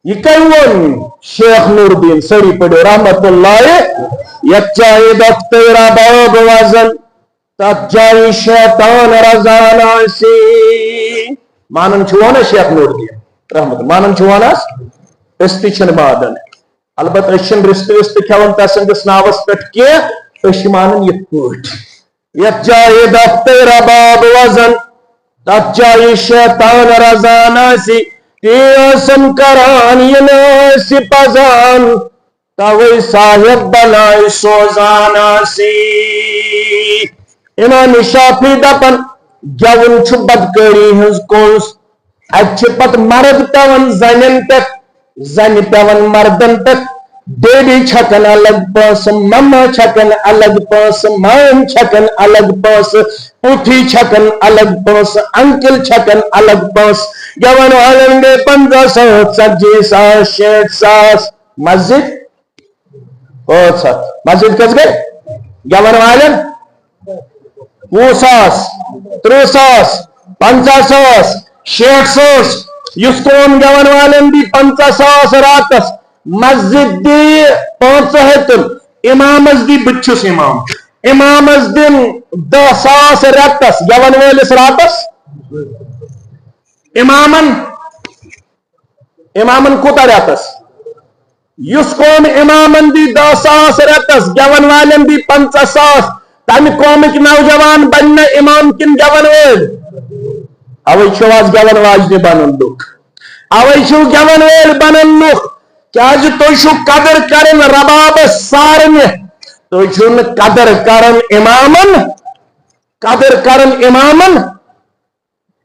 یہ کون شیخ نور الدین سری پڑھو رحمت اللہ یک جائے تیرا باب وزن تب جائے شیطان رضان آسی مانن چھوانا شیخ نور الدین رحمت مانن چھوانا استی چھن بادن البت اشن رست کھون تسندس ناوس پٹ کے اشمانن یہ پوٹ یک جائے تیرا باب وزن تب جائے شیطان رضان آسی تیسم کران یناسی پزان تاوی صاحب بنائی سوزان آسی امام شافعی دپن گیون چھ بدکاری ہنز کونس اچھ پت مرد پیون زنن تک زن پیون مردن تک بیبی چھکن الگ پاس مما چھکن الگ پاس مام چھکن الگ پاس پوٹھی چھکن الگ پاس انکل چھکن الگ پاس گیون والن دے 1500 سجی ساس 60 ساس مسجد بہت سات مسجد کس گئے گیون والن 20 ساس 30 ساس 50 ساس 60 ساس یس کون گیون والن دی 50 ساس راتس مسجد دی 500 امامس دی بچس امام امامس دن 10 ساس راتس گیون والس راتس امامن کوتا راتس یس قوم امامن دی 10 ساس راتس گیون والن دی 50 ساس تم قومک نوجوان بننا امام کن گیون وال اوی چھو آز گیون واجن بنن لوگ اوی چھو گیون وال بنن لوگ کیا جو تو چھو قدر کرن رباب سارن تو چھو قدر کرن امامن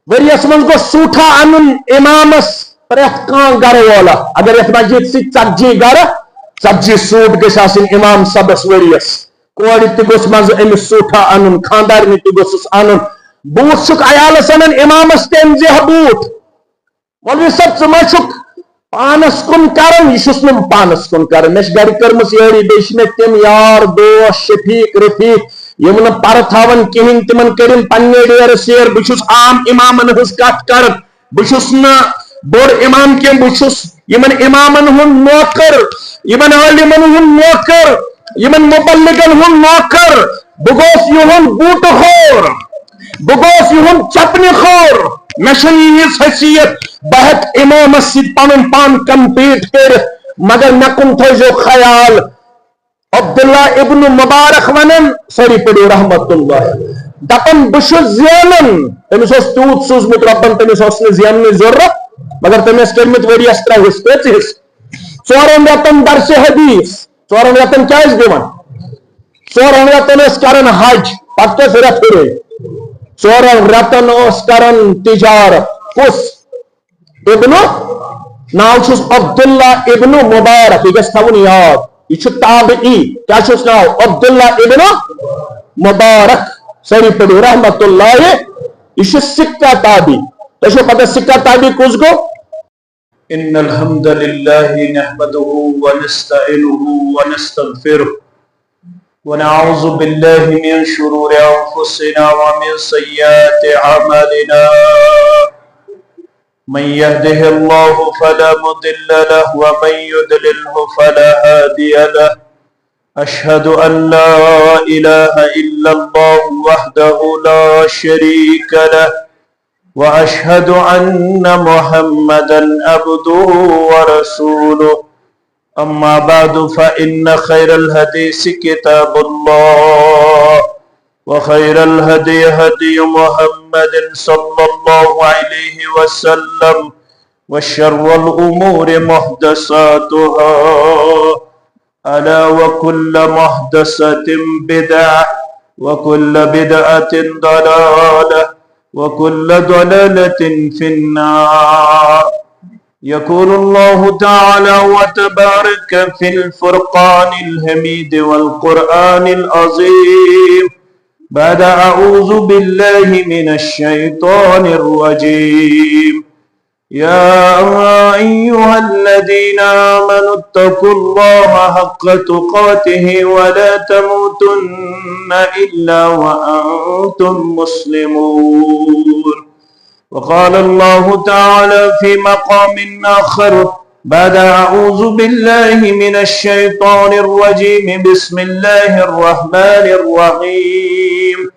وریس من کو سوٹھا انن امامس پریت کان گر والا اگر ات مسجد سی 40 سوٹ گس آسن امام سبس وریس کوڑ تہ گوس مز امس سوٹھا انن خاندار تہ گوسس انن بوٹ چھک عیالس انن امامس تہ امزہ بوٹ مولوی صاحب ژٕ ما چھک پانس کن کرن یہ چھس نم پانس کن کرن مے گھر کرمس یاری بیش میں تم یار دوست شفیق رفیق یم نہ پر تھاون کہین تمن کرن پننے ڈیر سیر بچس عام امامن ہس کت کرن بچس نہ بوڑ امام کی بچس یمن امامن ہن نوکر یمن عالمن ہن نوکر یمن مبلغن ہن نوکر بگوس یہن بوٹ خور بگوس یہن چپن خور مشنیس حیثیت بہت امام سید پانن پان کمپیٹ کر مگر نکن تھو جو خیال عبداللہ ابن مبارک ونن سری پڑھو رحمت اللہ دپن بشو زینن تمس اس تیوت سوزمت ربن تمس اس نے زینن ضرورت مگر تمس کرمت وری استرا ہس پیچس 4 رتن درس حدیث 4 رتن کیا اس دیوان 4 رتن اس کرن حج پتہ فرت کرے 4 رتن اس کرن تجارت کس ابن ناو چھس عبداللہ ابن مبارک یہ گس تھاون یاد یہ تابعی کیا چھس ناو عبداللہ ابن مبارک سری پڑھو رحمت اللہ یہ سکہ تابعی تو پتہ سکہ تابعی کس گو ان الحمد للہ نحمده ونستعینه ونستغفره ونعوذ باللہ من شرور انفسنا ومن سیئات اعمالنا من يهده الله فلا مضل له ومن يضلله فلا هادي له أشهد أن لا إله إلا الله وحده لا شريك له وأشهد أن محمدا عبده ورسوله أما بعد فإن خير الحديث كتاب الله وخير الهدي هدي محمد صلى الله عليه وسلم وشر الأمور محدثاتها ألا وكل محدثة بدعة وكل بدعة ضلالة وكل ضلالة في النار يقول الله تعالى وتبارك في الفرقان الحميد والقرآن العظيم بعد أعوذ بالله من الشيطان الرجيم يا أيها الذين آمنوا اتقوا الله حق تقاته ولا تموتن إلا وأنتم مسلمون وقال الله تعالى في مقام آخر بعد أعوذ بالله من الشيطان الرجيم بسم الله الرحمن الرحيم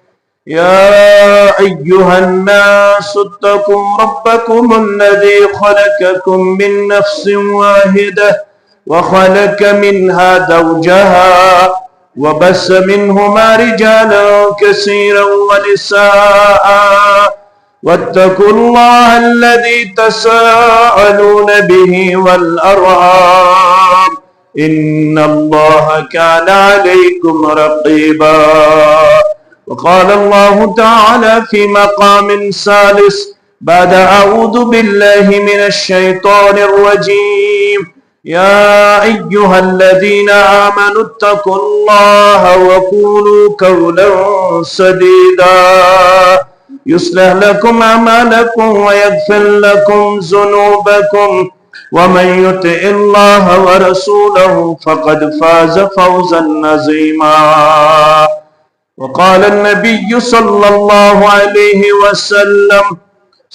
يا أيها الناس اتقوا ربكم الذي خلقكم من نفس واحدة وخلق منها زوجها وبث منهما رجالا كثيرا ونساء واتقوا الله الذي تساءلون به والأرحام إن الله كان عليكم رقيبا. وقال الله تعالى في مقام ثالث بعد أعوذ بالله من الشيطان الرجيم يا أيها الذين آمنوا اتقوا الله وقولوا قولا سديدا يصلح لكم أعمالكم ويغفر لكم ذنوبكم ومن يطع الله ورسوله فقد فاز فوزا عظيما. وقال النبي صلى الله عليه وسلم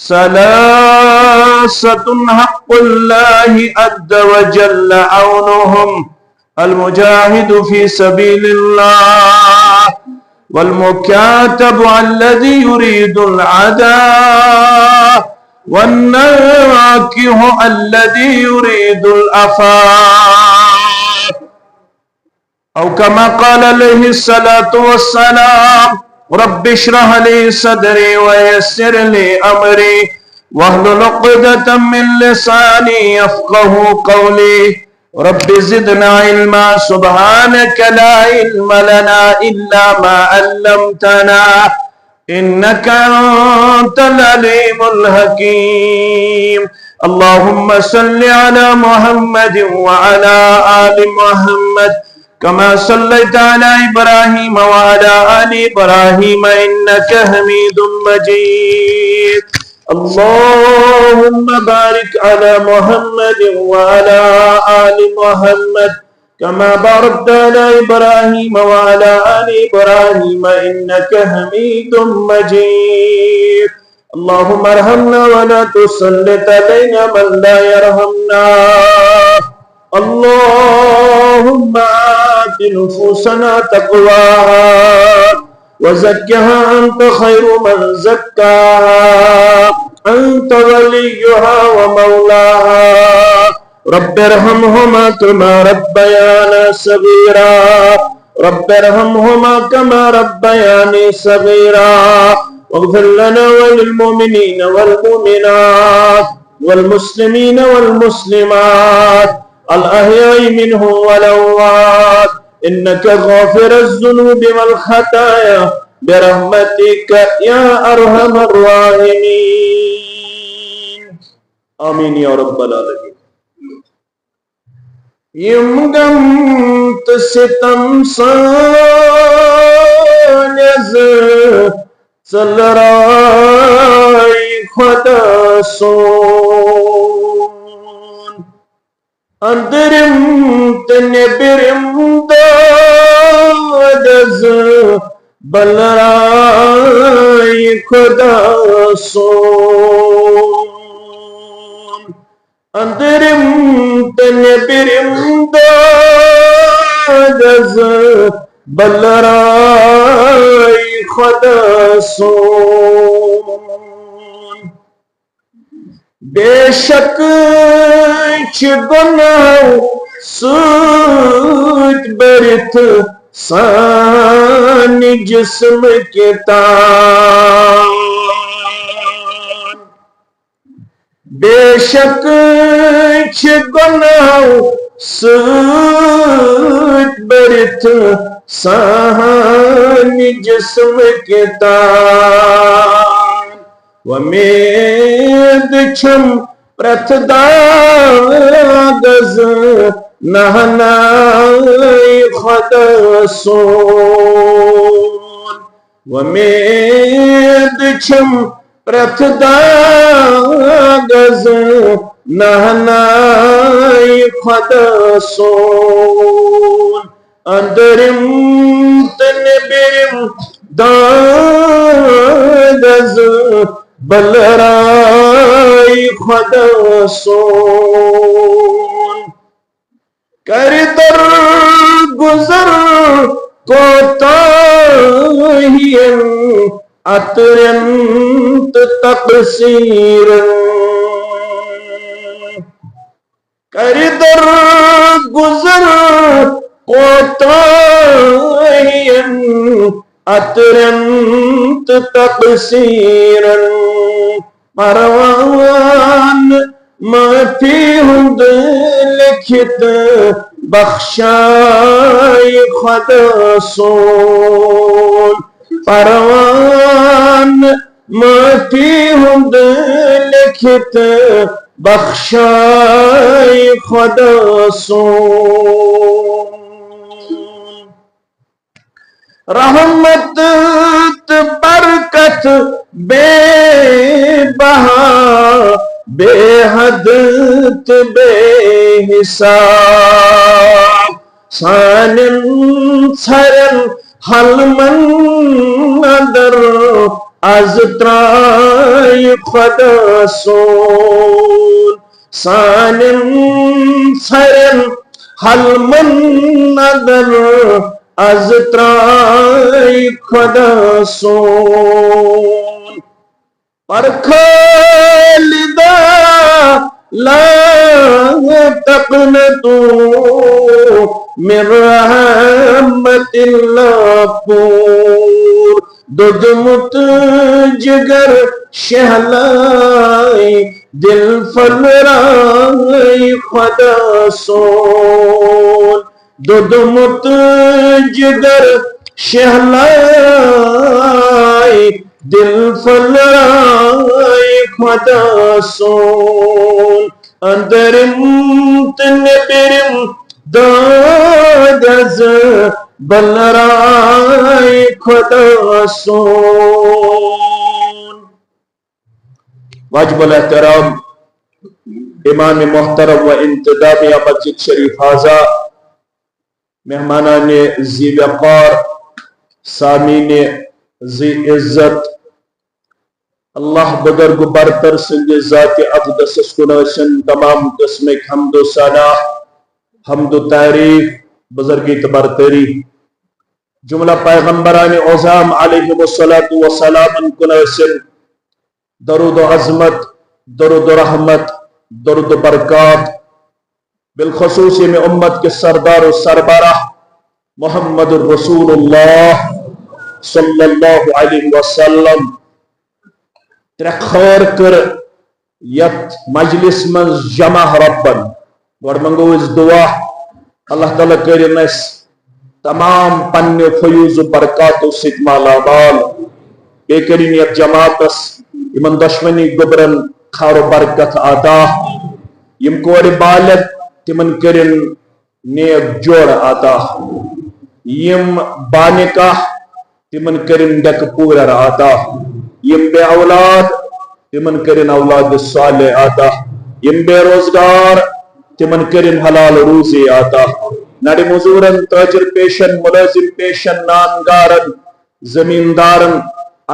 ثلاثة حق الله عز وجل عونهم المجاهد في سبيل الله والمكاتب الذي يريد العداء والناكح الذي يريد العفاف أو كما قال عليه الصلاة والسلام رب اشرح لي صدري ويسر لي أمري واحلل عقدة من لساني يفقه قولي رب زدنا علما سبحانك لا علم لنا إلا ما علمتنا إنك أنت العليم الحكيم. اللهم صل على محمد وعلى آل محمد كما صليت على إبراهيم وعلى آل إبراهيم إنك حميد مجيد. اللهم بارك على محمد وعلى آل محمد كما باركت على إبراهيم وعلى آل إبراهيم إنك حميد مجيد. اللهم ارحمنا ولا تسلط علينا من لا يرحمنا. اللهم آت نفوسنا تقواها وزكها أنت خير من زكاها أنت وليها ومولاها. رب ارحمهما كما ربيانا صغيرا رب ارحمهما كما ربياني صغيرا. واغفر لنا وللمؤمنين والمؤمنات والمسلمين والمسلمات الأحياء منهم والأموات إنك غافر الذنوب والخطايا برحمتك يا أرحم الراحمين. آمين يا رب العالمين. یم غم تو ستم سانز سلرائی خدا سون اندرم تنبرم دادز بلرائی خدا سون اندرم تنبرم دادز بلرائی خدا سون. بے شک چھ گناہ سوت برت سانی جسم کے تان. بے شک چھ گناہ سوت برت سانی جسم کے تان. ومید چھم پرت داغز نہنائی خدا سون. ومید چھم پرت داغز نہنائی خدا سون. اندرم تنبرم داغز بلرائے خدا سون کر در گزر کوتاہین اترنت تقصیر کر در گزر کوتاہین اترنت تقصیر پروان معافی ہند لکھت بخشائے خدا سون پروان معافی ہند لکھت بخشائے خدا سون رحمت برکت بے بہا بے حد بے حساب سانن سرن حلمن ندر از ترائے خدا سون سانن سرن حلمن ندر از ترائے خدا سون پر خالدہ لا تقنطوا من رحمت اللہ پور ددمت جگر شہلائی دل فلرائے خدا سون ددمت جگر شہلائی دل فلرائے خدا سون اندرم تنبرم دادز بلرائے خدا سون واجب الاحترام امام محترم و انتدامیہ مسجد شریف حاضہ مہمانان ذی وقار سامعین ذی عزت اللہ بزرگ برتر سند ذات اقدس کنسن تمام قسم حمد و ثنا حمد و تعریف بزرگی برتری جملہ پیغمبران اعظام علیہم السلام کنسن درود و عظمت درود و رحمت درود و برکات بالخصوص میں امت کے سردار و سربراہ محمد الرسول اللہ صلی اللہ علیہ وسلم ترے خیر کر یت مجلس من جمع ربن گوڑ منگو اس دعا اللہ تعالیٰ کرن اس تمام پنہ فیوز و برکات و ستمہ لابال بے کرن یت جماعتس یمن دشمنی گبرن خیر و برکت عطا یم کور بالغ تمن کرن نیک جوڑ عطا یم بانکاہ تمن کرن ڈک پورا عطا یم بے اولاد تمن کرن اولاد صالح عطا یم بے روزگار تمن کرن حلال روزی عطا نڑی مزورن تاجر پیشن ملازم پیشن نانگارن زمیندارن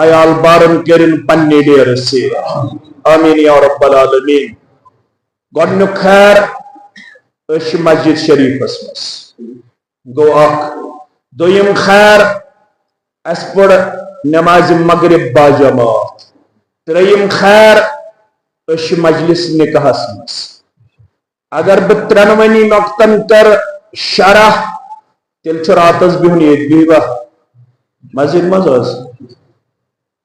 عیال بارن کرن پنی دیر سے آمین یا رب العالمین گوڑنو خیر اش مسجد شریف اسمس گو اخ دویم خیر اس پڑ نماز مغرب با جماعت تریم خیر اش مجلس نکاح اسمس اگر بترنونی نقطن کر شرح تل راتس بہن یہ بیوہ مسجد مزاز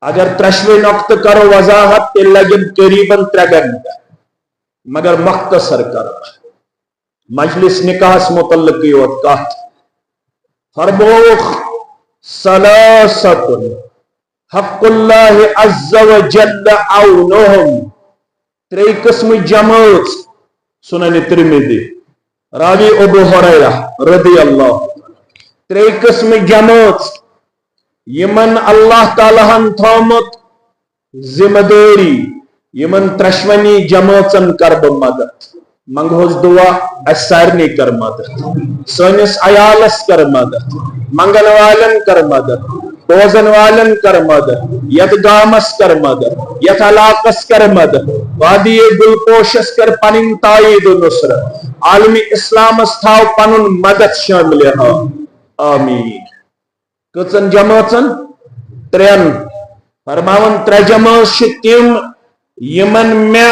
اگر ترشوی نقط کرو وضاحت تل لگن قریباً 3 گھنٹہ مگر مختصر کر مجلس نکاح متعلق یوت کات فرموخ ثلاثت حق اللہ عز و جل عونہم 3 قسم جماعت سنن ترمذی راوی ابو ہریرہ رضی اللہ 3 قسم جماعت یمن اللہ تعالیٰ ہن تھومت ذمہ داری یمن ترشونی جماعتن کرب مدد منگوز دعا اسارنی کر مدد سنس عیالس کر مدد منگل والن کر مدد روزن والن کر مدد، یت گامس کر مدد، یت علاقس کر مدد، وادی گلپوشس کر پنن تائید و نصرت، عالمی اسلامس تھاو پنن مدد شامل ہا آمین. کچن جماعتن ترین فرماون ترے جماعت تم یمن میں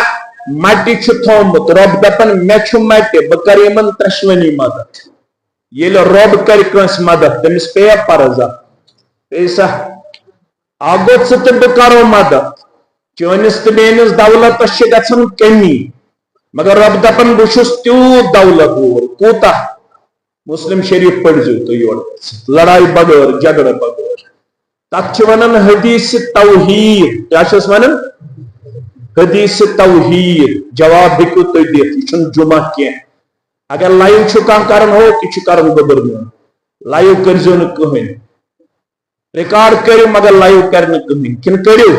مٹی تھومت رب دپن مے چھ مٹی بہ کر یمن ترشونی مدد. یل رب کر کنس مدد تمس پے پرزا پیسہ آگوت سے بہ کرو مدد چونس تو میانس دولتس گژھن کمی مگر رب دپن بہ چھس تیوت دولت وول کوتا. مسلم شریف پڑھزو تو یور لڑائی بغیر جھگڑے بغیر تک ونان حدیث توحید. کیا چھس ونان؟ حدیث توحید. جواب ہیکو تھی دِتھ یہ چھن جمعہ کی. اگر لائیو چھ کانٛہہ کرن ہو یہ کرن گبر لائیو کرزو نہ کہین ریکارڈ کرو مگر لائیو کرنے کہین کن کرو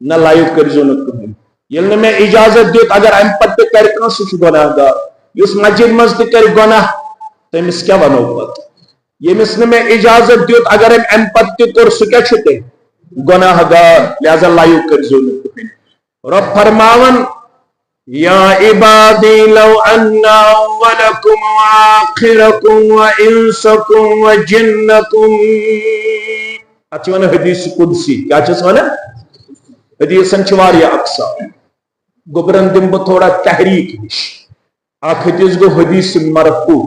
نہ لائیو کرزو نہ کہین. یل نہ میں اجازت دیت اگر ام پتہ کر کان سہ گناہ گار یس مسجد مز تہ کر گناہ تمس کیا ونو پتہ. یمس نہ میں اجازت دیت اگر ام پتہ کر سہ کیا چھ تہ گناہ گار لہذا لائیو کرزو نہ کہین. رب فرماون یا عبادی لو ان اولکم وآخرکم وانسکم وجنکم. اتھ ون حدیث قدسی. کیا چھس ون؟ حدیثن چھ واریاہ اقسام. گبرن دم بہ تھوڑا تحریک نش. اکھ حدیث گو حدیث مرفوع،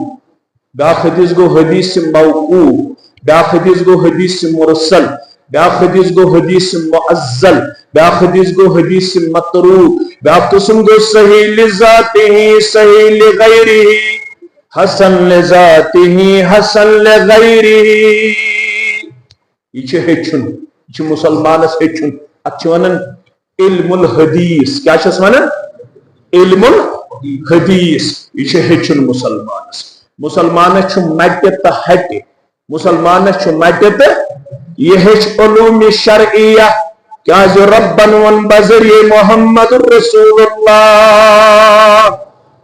بیاکھ حدیث گو حدیث موقوف، بیاکھ حدیث گو حدیث مرسل، بیاکھ حدیث گو حدیث معزل، بیاکھ حدیث گو حدیث متروک، بیاکھ قسم گو صحیح لذاتہ صحیح لغیرہ حسن لذاتہ حسن لغیرہ. یہ ہچن یہ مسلمانس ہچن ات ونان علم الحدیث. کیا چھس ونان؟ علم الحدیث. یہ ہچن مسلمانس. مسلمانس مٹہ تو ہٹہ مسلمانس مٹہ تو یہ ہچ علوم شرعیہ. کیا ربن ون بذریعہ محمد رسول اللہ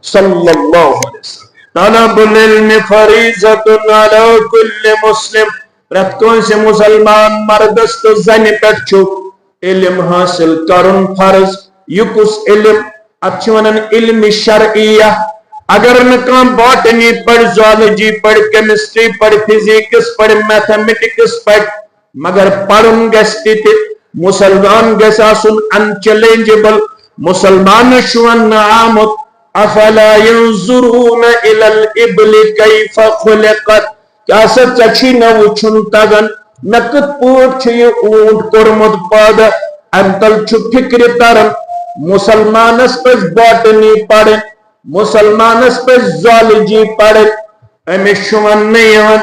صلی اللہ علیہ وسلم. طلب العلم فریضۃ علی کل مسلم. پرت کونسہ مسلمان مردس تو زن پہ علم حاصل کرن فرض. یہ کس علم؟ ات ونان علم شرعیہ. اگر نہ کان باٹنی پڑھ، زوالوجی پڑھ، کیمسٹری پڑھ، فزکس پڑھ، میتھمیٹکس پڑھ مگر پڑھن گژھِ تہِ مسلمان گژھِ آسُن انچیلنجبل. مسلمان ون آمت افلا ينظرون الى الابل كيف خلقت. کیا سا چچھی نہ وچھن تگن نہ کت پوٹ چھ یہ اونٹ کورمت پادہ ام تل چھ فکر ترن. مسلمانس پہ باٹنی پڑھن، مسلمانس پہ زوالوجی پڑھن. امس ون نیون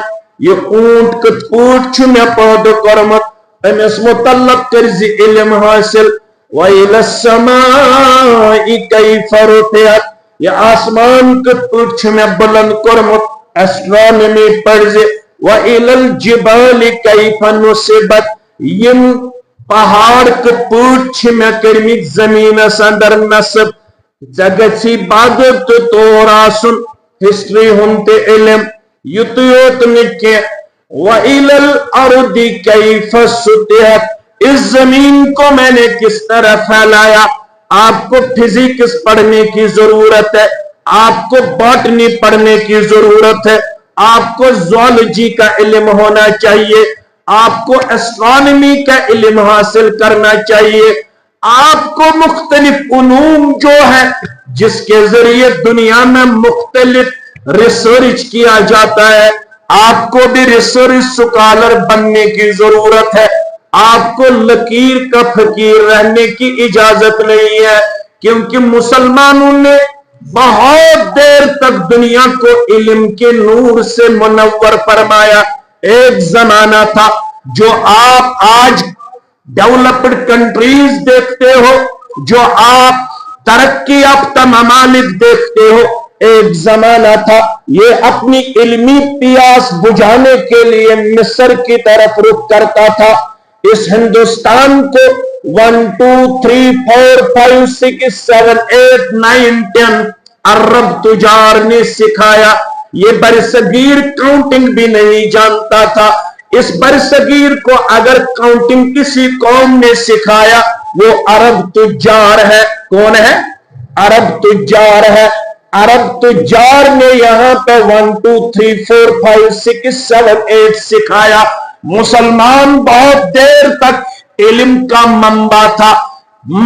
یہ اونٹ کت پوٹ چھ مے پادہ کورمت. امس متعلق کرزی علم حاصل. وَإِلَى السَّمَاءِ كَيْفَ رُفِعَتْ. یہ آسمان کت پوٹ چھ مے بلند کورمت. ایسٹرانومی پڑھزی. وَإِلَى الْجِبَالِ كَيْفَ نُصِبَتْ. یم پہاڑ کت پوٹ چھ مے کرمت زمینس اندر نصب. جگسی باغت طور آسن ہسٹری ہن تے علم. یت یوت نکے وَإِلَى الْأَرْضِ كَيْفَ سُطِحَتْ. اس زمین کو میں نے کس طرح پھیلایا. آپ کو فزکس پڑھنے کی ضرورت ہے، آپ کو باٹنی پڑھنے کی ضرورت ہے، آپ کو زوالوجی کا علم ہونا چاہیے، آپ کو اسٹرانومی کا علم حاصل کرنا چاہیے. آپ کو مختلف علوم جو ہے جس کے ذریعے دنیا میں مختلف ریسرچ کیا جاتا ہے، آپ کو بھی ریسرچ سکالر بننے کی ضرورت ہے. آپ کو لکیر کا فقیر رہنے کی اجازت نہیں ہے، کیونکہ مسلمانوں نے بہت دیر تک دنیا کو علم کے نور سے منور فرمایا. ایک زمانہ تھا جو آپ آج ڈیولپڈ کنٹریز دیکھتے ہو، جو آپ ترقی یافتہ ممالک دیکھتے ہو، ایک زمانہ تھا یہ اپنی علمی پیاس بجھانے کے لیے مصر کی طرف رخ کرتا تھا. اس ہندوستان کو 1 2 3 4 5 6 7 8 9 10 عرب تجار نے سکھایا. یہ برصغیر کاؤنٹنگ بھی نہیں جانتا تھا. اس برصغیر کو اگر کاؤنٹنگ کسی قوم نے سکھایا وہ عرب تجار ہے. کون ہے؟ عرب تجار ہے. عرب تجار نے یہاں پہ 1 2 3 4 5 6 7 8 سکھایا. مسلمان بہت دیر تک علم کا منبع تھا.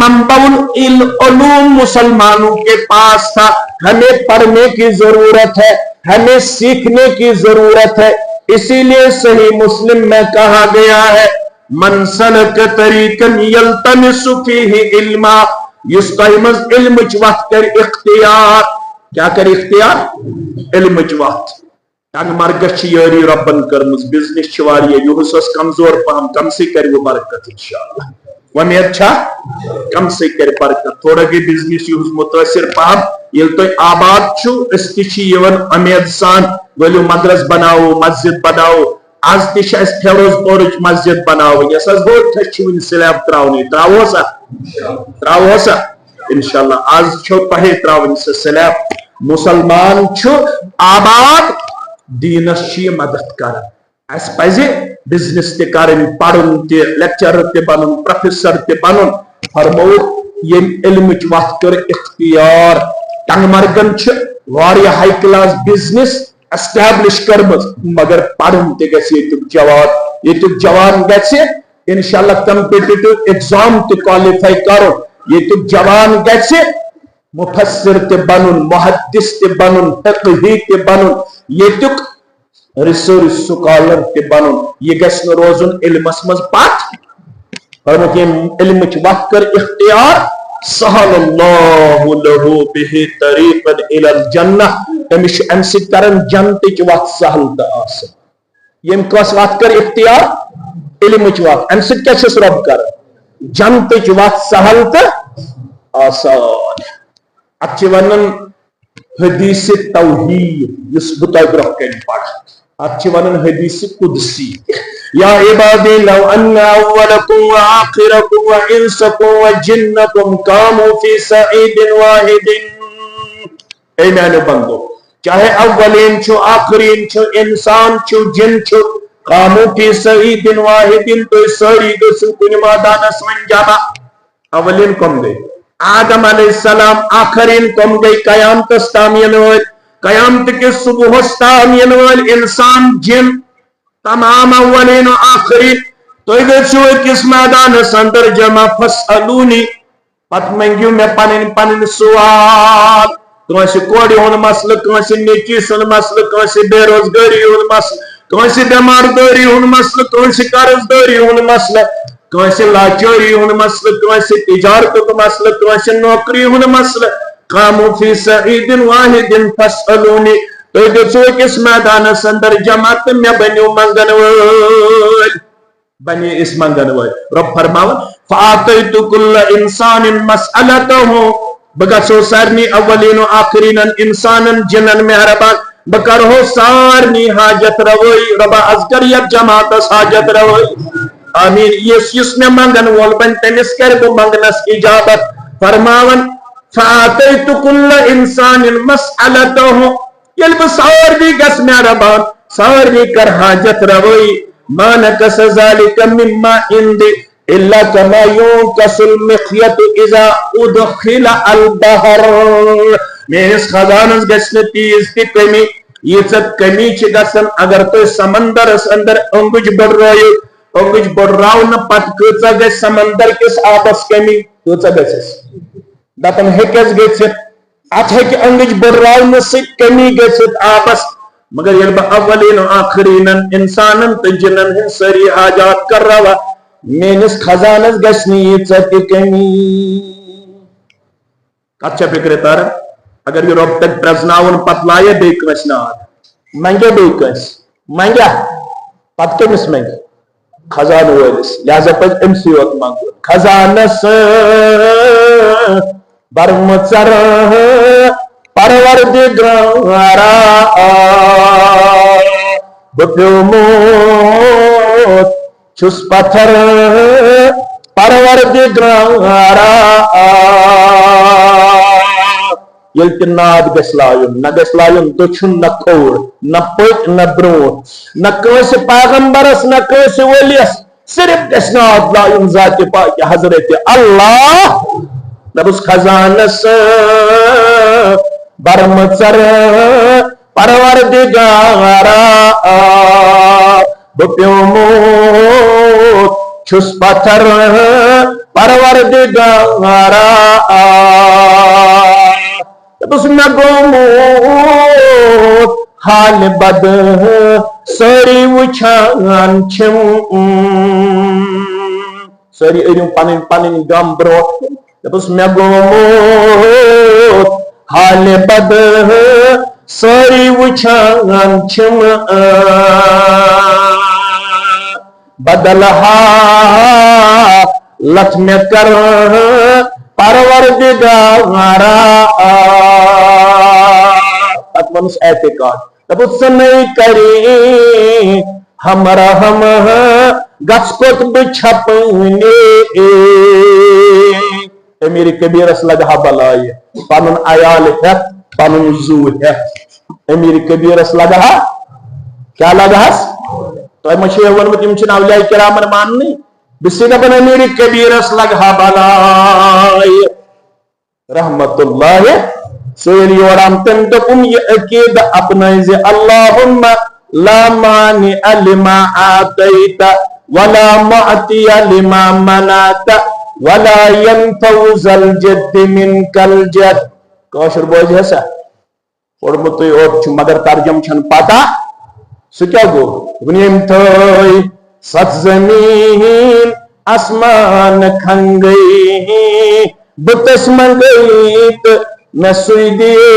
منبع العلوم مسلمانوں کے پاس تھا. ہمیں پڑھنے کی ضرورت ہے, ہمیں سیکھنے کی ضرورت ہے. اسی لیے صحیح مسلم میں کہا گیا ہے من سلک طریقا یلتمس فیہ علما یستعمل علم وقت کر اختیار. کیا کر اختیار؟ علم وقت. ٹنگ مرگس یاری ربن کرمز بزنس واریہ یہ کمزور پہم کم سے کر وہ برکت انشاءاللہ. ومید چھا کم سے کر برکت. تھوڑا گئی بزنس یہ متاثر پہم یل تو آباد چھو اس تیچی یون امید سان ولو مدرس بناو مسجد بناو. آج تیچ اس فیروز پورچ مسجد بناو. یس از بہت تھچو سلیب تراؤنی تراؤ سا تراؤ سا انشاءاللہ. آج چھو پہے تراؤنی سے سلیب. مسلمان چھو آباد دینس چی مدد کر. اس پہزے بزنس تے کرن پڑھن تے لیکچر تے بنن پروفیسر تے بنن. فرمو یہ علم وقت کر اختیار. ٹنگ مرگن چھ واریا ہائی کلاس بزنس اسٹیبلش کرمز مگر پڑھن تے گژھِ ییٚتیُک جوان. ییٚتیُک جوان گژھِ انشاءاللہ کمپیٹیٹو ایگزام تے کوالیفائی کرُن. ییٚتیُک جوان گژھِ مفسر تے بنن محدث تے بنن فقہی تے بنن. ییٚتیُک ریسرچ سکالر تے بنن. یہ گژھِ نہٕ روزُن علمس منٛز پتھ. فرموک یہ علم وقت کر اختیار. سہل اللہ لہو بہ طریقا الی الجنہ. تمس ام سی کرن جنتچ وقت سہل تہ آسان. یم کس وقت کر اختیار؟ علمچ وقت. ام سی کیا چھس رب کرن جنتچ وقت سہل تہ آسان. اتھ ونن حدیث توحید یس بہ تہ برونٛہہ کن پڑھ. اتھ ونن حدیث قدسی. یا عبادی لو ان اولکم وآخرکم وانسکم وجنکم قاموا فی سعید واحد. اے میانو بندو چاہے اولین چھو آخرین چھو انسان چھو جن چھو قاموا فی سعید واحد تو ساری گسو کن مادانس من جمع. اولین کم گئی آدم علیہ السلام. آخرین کم گئی قیامتس تام ینوال. قیامت کے صبح تام ینوال انسان جن تمام اولین و آخرین. تو گسو کس میدانس اندر جمع فسألونی پت منگیو میں پنن پنن سوال. کانسی کوڑی ہون مسئلہ, کانسی نیچی سن مسئلہ, کانسی بے روزگاری ہون مسئلہ, کانسی بیمارداری ہون مسئلہ, کانسی قرضداری ہون مسئلہ, کانسی لاچاری ہون مسئلہ, کانسی تجارت کو مسئلہ, کانسی نوکری ہون مسئلہ. قاموا فی سعید واحد فسألونی. تو گسو کس میدانس اندر جماعت میں بنیو منگن وال. بنی اس منگن وال. رب فرماون فآتیت کل انسان مسئلتہو. بگسو سارنی اولین و آخرین انسان جنن مہربان بکرہو سارنی حاجت روئی. ربا ازگریت جماعت حاجت روئی. آمین. یس میں منگن وال بن تمس کر بو منگنس اجابت. فرماون فآتیت کل انسان مسئلتہو. یل بہ سارنی گس مہربان سارنی کر حاجت روئی. ما نقص ذلک مما عندی الا کما ينقص المخيط اذا ادخل البحر. میرس خزانس گژھِ نہٕ تیٖژ تہِ کمی ییٖژاہ کمی چھِ گژھان اگر تُہۍ سمندرس اندر اونگج بڑرٲیِو. اونگج بڑراونہٕ پتہٕ کۭژاہ گژھِ سمندر کِس آبس کمی؟ کۭژاہ گژھٮ۪س؟ دپان ہیٚکٮ۪س گٔژھِتھ. اتھ ہیٚکہِ اونگج بڑراونہٕ سۭتۍ کمی گٔژھِتھ آبس. مگر ییٚلہِ بہٕ اولین و آخرینن انسانن تہٕ جنن ہٕنٛدۍ سٲری حاجات کر روا میانس خزانس گژھِ نہٕ ییٖژاہ تہِ کمی. کتھ چھا فکر تاران؟ اگر یہ رب تک پرزناون پتہٕ لایہ بیٚیہِ کٲنٛسہِ ناد منگیا بیٚیہِ کٲنٛسہِ منگیا پتہٕ کٔمِس منگہِ؟ خزانہٕ وٲلِس. لہذا پزِ أمسٕے یوت منگُن. خزانس برمژر پروردگارا بہٕ پیومُت چھُس پتھر پروردگارا. یل تہ ناد گژھِ لایُن نہ گژھِ لایُن دٔچھُن نہ کھووُر نہ پٔتۍ نہ برٛونٛٹھ نہ کٲنٛسہِ پیغمبرس نہ کٲنٛسہِ ؤلِیس صرف گژھِ ناد لایُن ذاتِ پاکہِ حضرت اللہ دپُس خزانس برمژر پروردگارا بہٕ پیومُت چھُس پتھر پروردگارا دپُس مےٚ گوٚمُت حالہِ بد سٲری وٕچھان چھِم سٲری أرِو پنٕنۍ پنٕنۍ غم برٛونٛٹھ کُن دپُس مےٚ گوٚمُت حالہِ بد سٲری وٕچھان چھِم بدل حالت مےٚ کر پروردگارا پتہٕ ووٚنُس اعتقاد دپُس ژٕ نَے کری ہمرحم گژھ کوٚت بہٕ چھپٲنی امیر کبیرس لگہا بلایہِ پنُن عیال ہٮ۪تھ پنُن زوٗ ہٮ۪تھ امیر کبیرس لگہا کیٛاہ لگہس تۄہہِ ما چھُ یہِ ووٚنمُت یِم چھِنہٕ اولیاء کرامن ماننٕے بہٕ چھُسے دپان امیر کبیرس لگہا بلایہِ رحمت اللہ سٲری یوران تٔمۍ دوٚپُن یہِ عقیٖدٕ اپنٲے زِ اللہُمَّ لا مانع لما آتیت ولا معطی لما منعت ولا ينفع ذا الجد منك الجد کٲشُر بوزِ سا پوٚرمُتٕے اوت چھُ مگر ترجم چھنہٕ پتہ سُہ کیٛاہ گوٚو ییٚمۍ تھٲے ست زمیٖن آسمان کھنگے بہٕ تٔس منگے تہٕ مےٚ سُے دِیے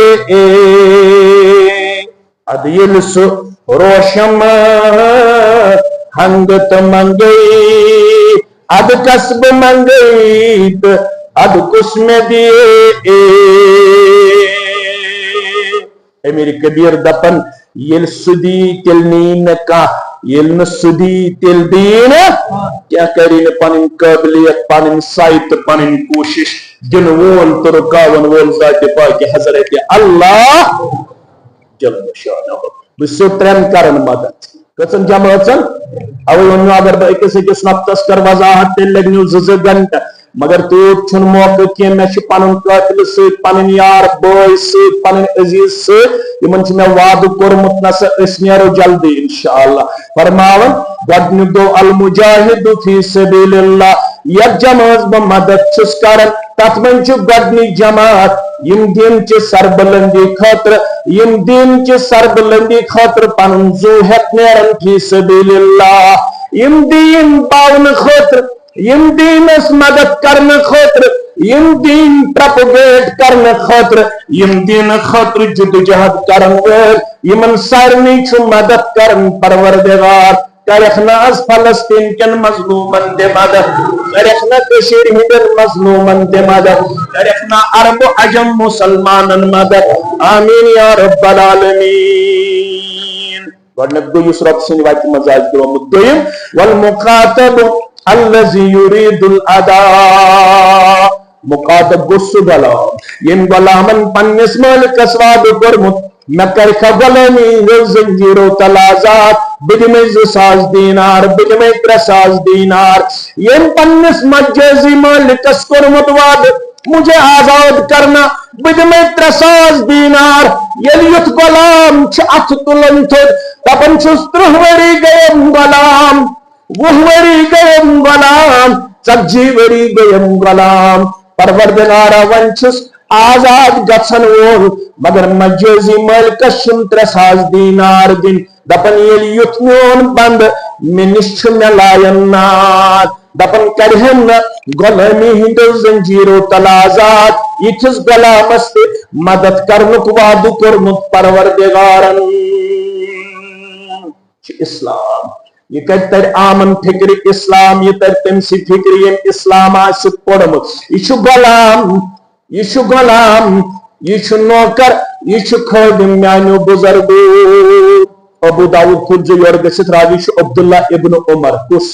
ادٕ ییٚلہِ سُہ روشم ہنگ تہٕ منگے ادٕ کس بہٕ منگے تہٕ ادٕ کُس مےٚ دِیے امیر کبیر دپان ییٚلہِ سُہ دی تیٚلہِ نی نہٕ کانٛہہ ییٚلہِ نہٕ سُہ دی تیٚلہِ دی نہٕ کینٛہہ کری نہٕ پنٕنۍ قٲبلیت پنٕنۍ سعی تہٕ پنٕنۍ کوٗشش دِنہٕ وول تہٕ رُکاون وول ذاتِ پاکہِ حضرت اللہ جل شانہ بہٕ چھُسو ترٛٮ۪ن کران مدد کٔژن جمٲژن اوے ووٚن اگر بہٕ أکِس أکِس نقطس کر وضاحت تیٚلہِ لگہِ نہٕ 2 گنٹہٕ مگر تیوٗت چھُنہٕ موقعہٕ کینٛہہ مےٚ چھُ پنُن قٲفلہٕ سۭتۍ پنٕنۍ یار بٲے سۭتۍ پنٕنۍ عزیٖز سۭتۍ یِمن چھُ مےٚ وعدٕ کوٚرمُت نسا أسۍ نیرو جلدی انشاءاللہ فرماوان گۄڈنیُک گوٚو المجاہد فی سبیل اللہ یتھ جمٲژ بہٕ مدد چھُس کران تتھ منٛز چھُ گۄڈنِچ جماعت یِم دیٖنچہِ سربلندی خٲطرٕ یِم دیٖنچہِ سربلندی خٲطرٕ پنُن زوٗ ہٮ۪تھ نیران فی سبیل اللہ یِم دیٖن پاونہٕ خٲطرٕ یِم دیٖنس مدد کرنہٕ خٲطرٕ یِم دیٖن پرپگیٹ کرنہٕ خٲطرٕ یِم دیٖنہٕ خٲطرٕ جدوجہد کرن وٲلۍ یِمن سارنٕے چھُ مدد کران پروردگار کرکھ نہ آز فلسطین کٮ۪ن مظلوٗمن تہِ مدد کرکھ نہ کٔشیٖرِ ہٕنٛدٮ۪ن مظلوٗمن تہِ مدد کرکھ نہ عرب عجم مُسلمانن مدد آمیٖن یا رب العالمیٖن گۄڈنیُک گوٚو یُس رۄبہٕ سٕنٛدِ وتہِ منٛز آسہِ درٛامُت دوٚیِم والمُخاطب الذی یُریٖدُ الاداء مُخاطب گوٚو سُہ غلام ییٚمۍ غلامن پننِس مٲلکس وعدٕ کوٚرمُت مےٚ کرکھا غلٲمی ہٕنٛدیو زنجیٖرو تل آزاد بہٕ دِمے 2,000 دینار بہٕ دِمے 3,000 دینار ییٚمۍ پننِس مجٲزی مٲلکس کوٚرمُت وعدٕ مجھے آزاد کرنا بہٕ دِمے 3,000 دینار ییٚلہِ یُتھ غلام چھُ اتھٕ تُلان تھوٚد دپان چھُس 30 ؤری گٔیم غلام 20 ؤری گٔیم غلام 40 ؤری گٔیم غلام پروردگارا وۄنۍ چھُس آزاد گژھن وول مگر مجٲزی مٲلکس چھُم 3,000 دینار دِنۍ دپان ییٚلہِ یُتھ میون بنٛد مےٚ نِش چھُ مےٚ لاین ناد دپان کرہم نہٕ غلٲمی ہٕنٛدیو زنجیٖرو تل آزاد یِتھِس غلامس تہِ مدد کرنُک وعدٕ کوٚرمُت پروردگارن چھُ اسلام یہ کتہِ ترِ آمن فکرِ اسلام یہ ترِ تٔمسٕے فکرِ ییٚمۍ اسلام آسہِ پوٚرمُت یہِ چھُ غلام یہ چھُ غلام یہ چھُ نوکر یہ چھُ خٲدِم میانیو بُزرگو ابو داؤد کھوٚت زِ یورٕ گٔژھِتھ راوی چھُ عبداللہ ابن عمر کُس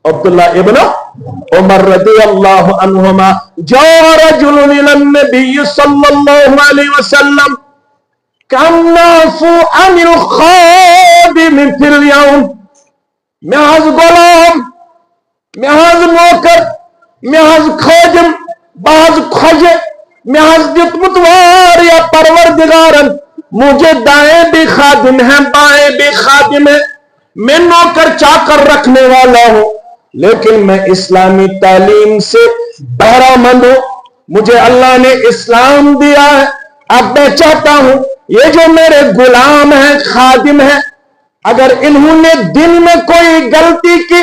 عبداللہ ابن عمر رضی اللہ عنہما جاء رجل الى النبی صلی اللہ علیہ وسلم کالناس عن الخادم فی اليوم مے حض غلام مے حض نوکر مے حض خادم بہت کھوجے میں حض دتمت واریا پروردگارن مجھے دائیں بھی خادم ہیں بائیں بھی خادم ہیں میں نوکر چاکر رکھنے والا ہوں لیکن میں اسلامی تعلیم سے بہرہ مند ہوں مجھے اللہ نے اسلام دیا ہے اب میں چاہتا ہوں یہ جو میرے غلام ہیں خادم ہیں اگر انہوں نے دن میں کوئی غلطی کی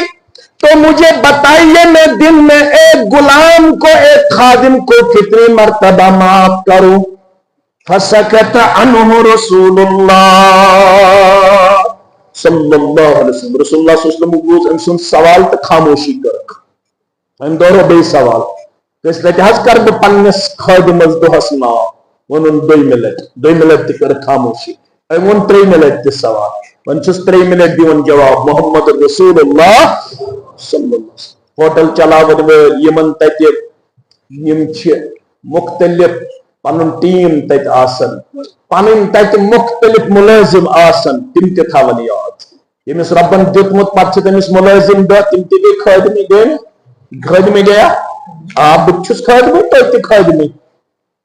تو مجھے بتائیے میں دن میں ایک غلام کو ایک خادم کو کتنی مرتبہ معاف کروں فسکت عنہ رسول اللہ صلی اللہ علیہ وسلم رسول اللہ صلی اللہ علیہ وسلم گوز امسن سوال تا خاموشی کرک ہم دورو بے سوال کس لئے حض کر بے پنس خادم از دو حسنا ونن دوی ملت تکر خاموشی ون 3 منٹ تی سوال ون چھس 3 منٹ دیون جواب محمد رسول اللہ صلی اللہ علیہ وسلم ہوٹل چلاون ویل یمن تت یم چھ مختلف پنن ٹیم تت آسن پنن تت مختلف ملازم آسن تم تہ تھاون یاد یمس ربن دیتمت پتہ چھ تمس ملازم دہ تم تہ گئی خادمی گئے خادمی گیا بہ چھس خادمی تہ تہ خادمی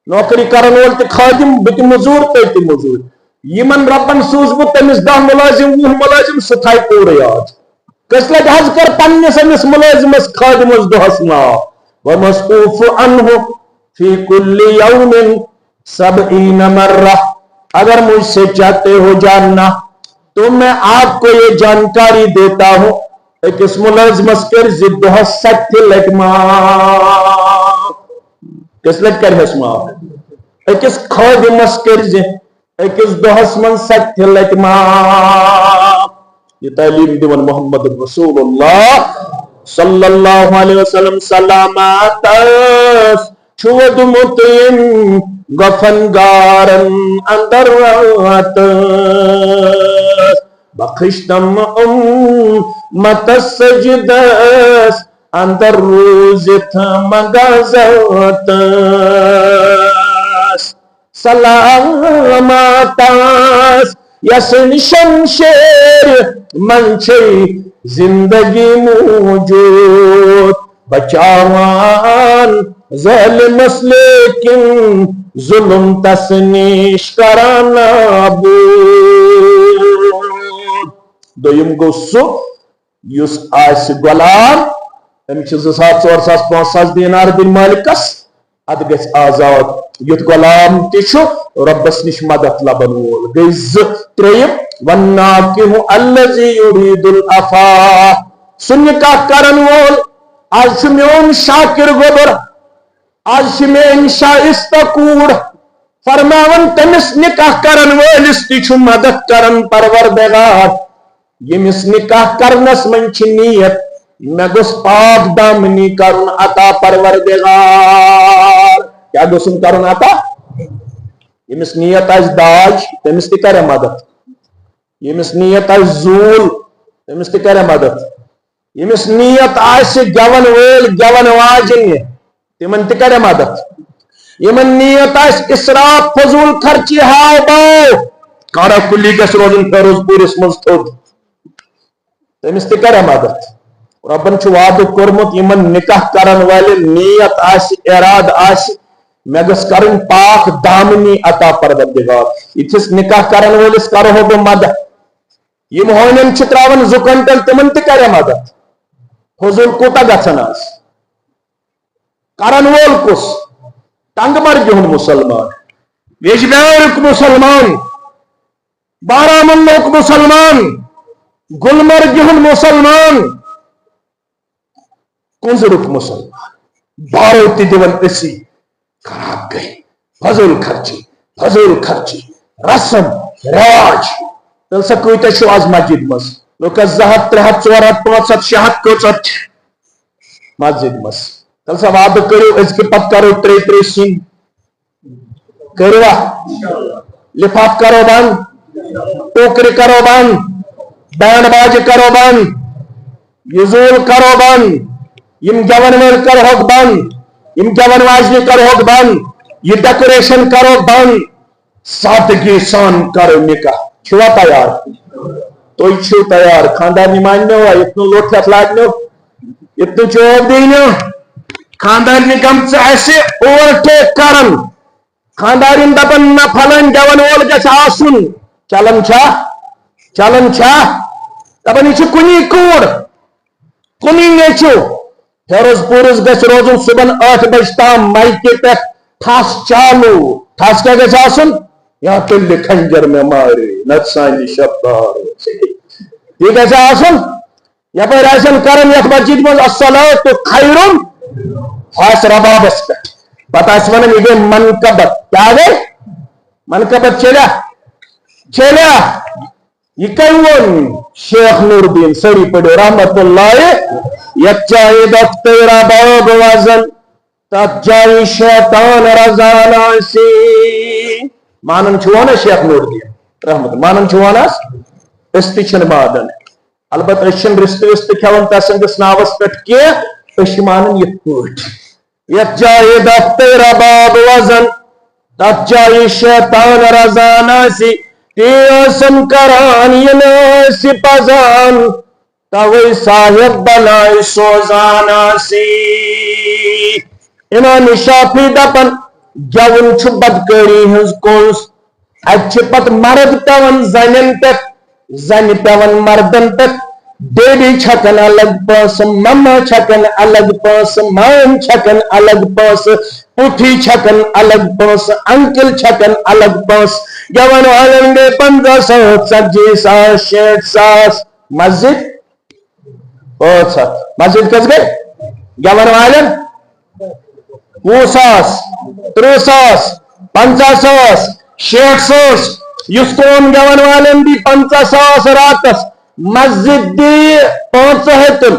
نوکری کرن وول تہ خادم بہ تہ مزور تہ تہ مزور یمن ربن سوزمت تمس 10 ملازم 20 ملازم ستھائی پورے یاد کس لگ حض کر پنس امس ملازمس خادمس دہس ناو ومسعوف عنہ فی کل یوم 70 مرہ اگر مجھ سے چاہتے ہو جاننا تو میں آپ کو یہ جانکاری دیتا ہوں ایک اس ملازمس کر زد دہس 70 لگ معاف کس لگ کر حس معاف ایک اس خادمس کر زد ایک اس دہس من 70 لگ معاف یہ تعلیم دیون محمد رسول اللہ صلی اللہ علیہ وسلم سلامات چھود متین غفنگارن اندر رات بخشتم امت سجدس اندر روزت مغازت سلامات یسن شمشیر منچی زندگی موجود بچاوان ظلمس لیکن ظلم تسنیش کرانا بود دویم گو سو یس آس غلام امچ 2,400-500 دینار دن مالکس اد گژھِ آزاد یُتھ غلام تہِ چھُ رۄبس نِش مدد لبن وول گٔے 2 ترٛیٚیِم والناکِحُ الذی یُریٖدُ العفا سُہ نکاح کرن وول آز چھُ میون شاکر گوبر آز چھِ میٲنۍ شائستہ کوٗر فرماون تٔمِس نکاح کرن وٲلِس تہِ چھُ مدد کرن پروردگار ییٚمِس نکاح کرنس منٛز چھِ نیت مےٚ گوٚژھ پاک دامنی کرُن عطا پروردگار کیا گوٚژھُم کرُن عطا ییٚمِس نیت آسہِ داج تٔمِس تہِ کرِ مدد ییٚمِس نیت آسہِ زوٗل تٔمِس تہِ کرِ مدد ییٚمِس نیت آسہِ گٮ۪ون وٲلۍ گٮ۪ون واجنہِ تِمن تہِ کرِ مدد یِمن نیت آسہِ اِسراف فضوٗل خرچی ہاو باو کارا کُلی گژھِ روزُن فیروز پوٗرِس منٛز تھوٚد تٔمِس تہِ کرِ مدد ربن چھُ وعدٕ کوٚرمُت یِمن نکاح کرن والٮ۪ن نیت آسہِ اراد آسہِ مےٚ گٔژھ کرٕنۍ پاک دامنی عطا پروردگار یِتھِس نکاح کرن وٲلِس کرہو بہٕ مدد یِم ہونٮ۪ن چھِ تراوان 2 کوینٹل تِمن تہِ کرِ مدد فضوٗل کوٗتاہ گژھان آز کرن وول کُس ٹنگ مرگہِ ہُنٛد مُسلمان ویجبیارُک مُسلمان بارہمولہُک مُسلمان گلمرگہِ ہُنٛد مُسلمان کنزرُک مُسلمان بارو تہِ دِوان أسی خراب گئی فضوٗل خرچی رسم رواج تیٚلہِ سا کۭتیاہ چھِو آز مسجد منٛز لُکس 200 300 400 500 600 کۭژاہ چھِ مسجد منٛز تیٚلہِ سا وعدٕ کٔرِو أزکہِ پتہٕ کرو 3 سِنۍ کٔروا لفاف کرو بند ٹوکرِ کرو بند بینڈ باجہِ کرو بند یہ زول کرو بند یم گیون ول کرہوک بند، یم گیون واجنہ کرہوک بند، یہ ڈیکوریشن کرو بند، سادگی سان کرو نکاح. چھوا تیار؟ تو چھو تیار؟ خاندانی ماننو اتنو لوٹ یت لاگنو اتنو چوب دینو خاندانی گمچ ایسے اوورٹیک کرن خاندارین دپن نہ پھلن گیون وول گژھِ آسُن چلن چھا دپن یہ کنی کوڑ کنی نیچو فیروز پورس گژھِ روزن صبح 8 بج تام مائکے پہ ٹھس چالو ٹھس کیا گژھِ آسُن یا تل کھنجر میں مارے نت سانی شبدار یہ گژھِ آسُن یپٲرۍ آسن کرن یتھ مسجد منٛز الصلاۃ خیرٌ آسہِ ربابس پہ پتہ آسہِ ونان یہ گٔے منقبت کیا گئی منقبت چلیا یہ کم وون شیخ نور الدین سری پڑھو رحمت اللہ یت جائے دفتہ رباب وزن تت جائے شیطان رضان آسی مانن چھوانا شیخ نور الدین رحمت مانن چھوانا اس تچھن مادن البتہ اشن رست وست کھیون تسندس ناوس پٹ کی اش مانن یہ پوٹ یت جائے دفتہ رباب وزن تت جائے شیطان رضان آسی تیسن کران یناسی پزان توی صاحب بنائی سوزان آسی. امام شافعی دپن گیون چھ بدکاری ہنز کنز اتھ پت مرد پیون زنن پہ زن پیون مردن پہ بیبی چھکن الگ پاس مما چھکن الگ پاس مام چھکن الگ پاس پوٹھی چھکن الگ پاس انکل چھکن الگ پاس گیون والن گے 1500 ژتجی ساس 60 ساس مسجد 500 مسجد کس گئے گیون والن 20 ساس 30 ساس 50 ساس 60 ساس اس قوم گیون والن دی 50 ساس راتس مسجد دی 500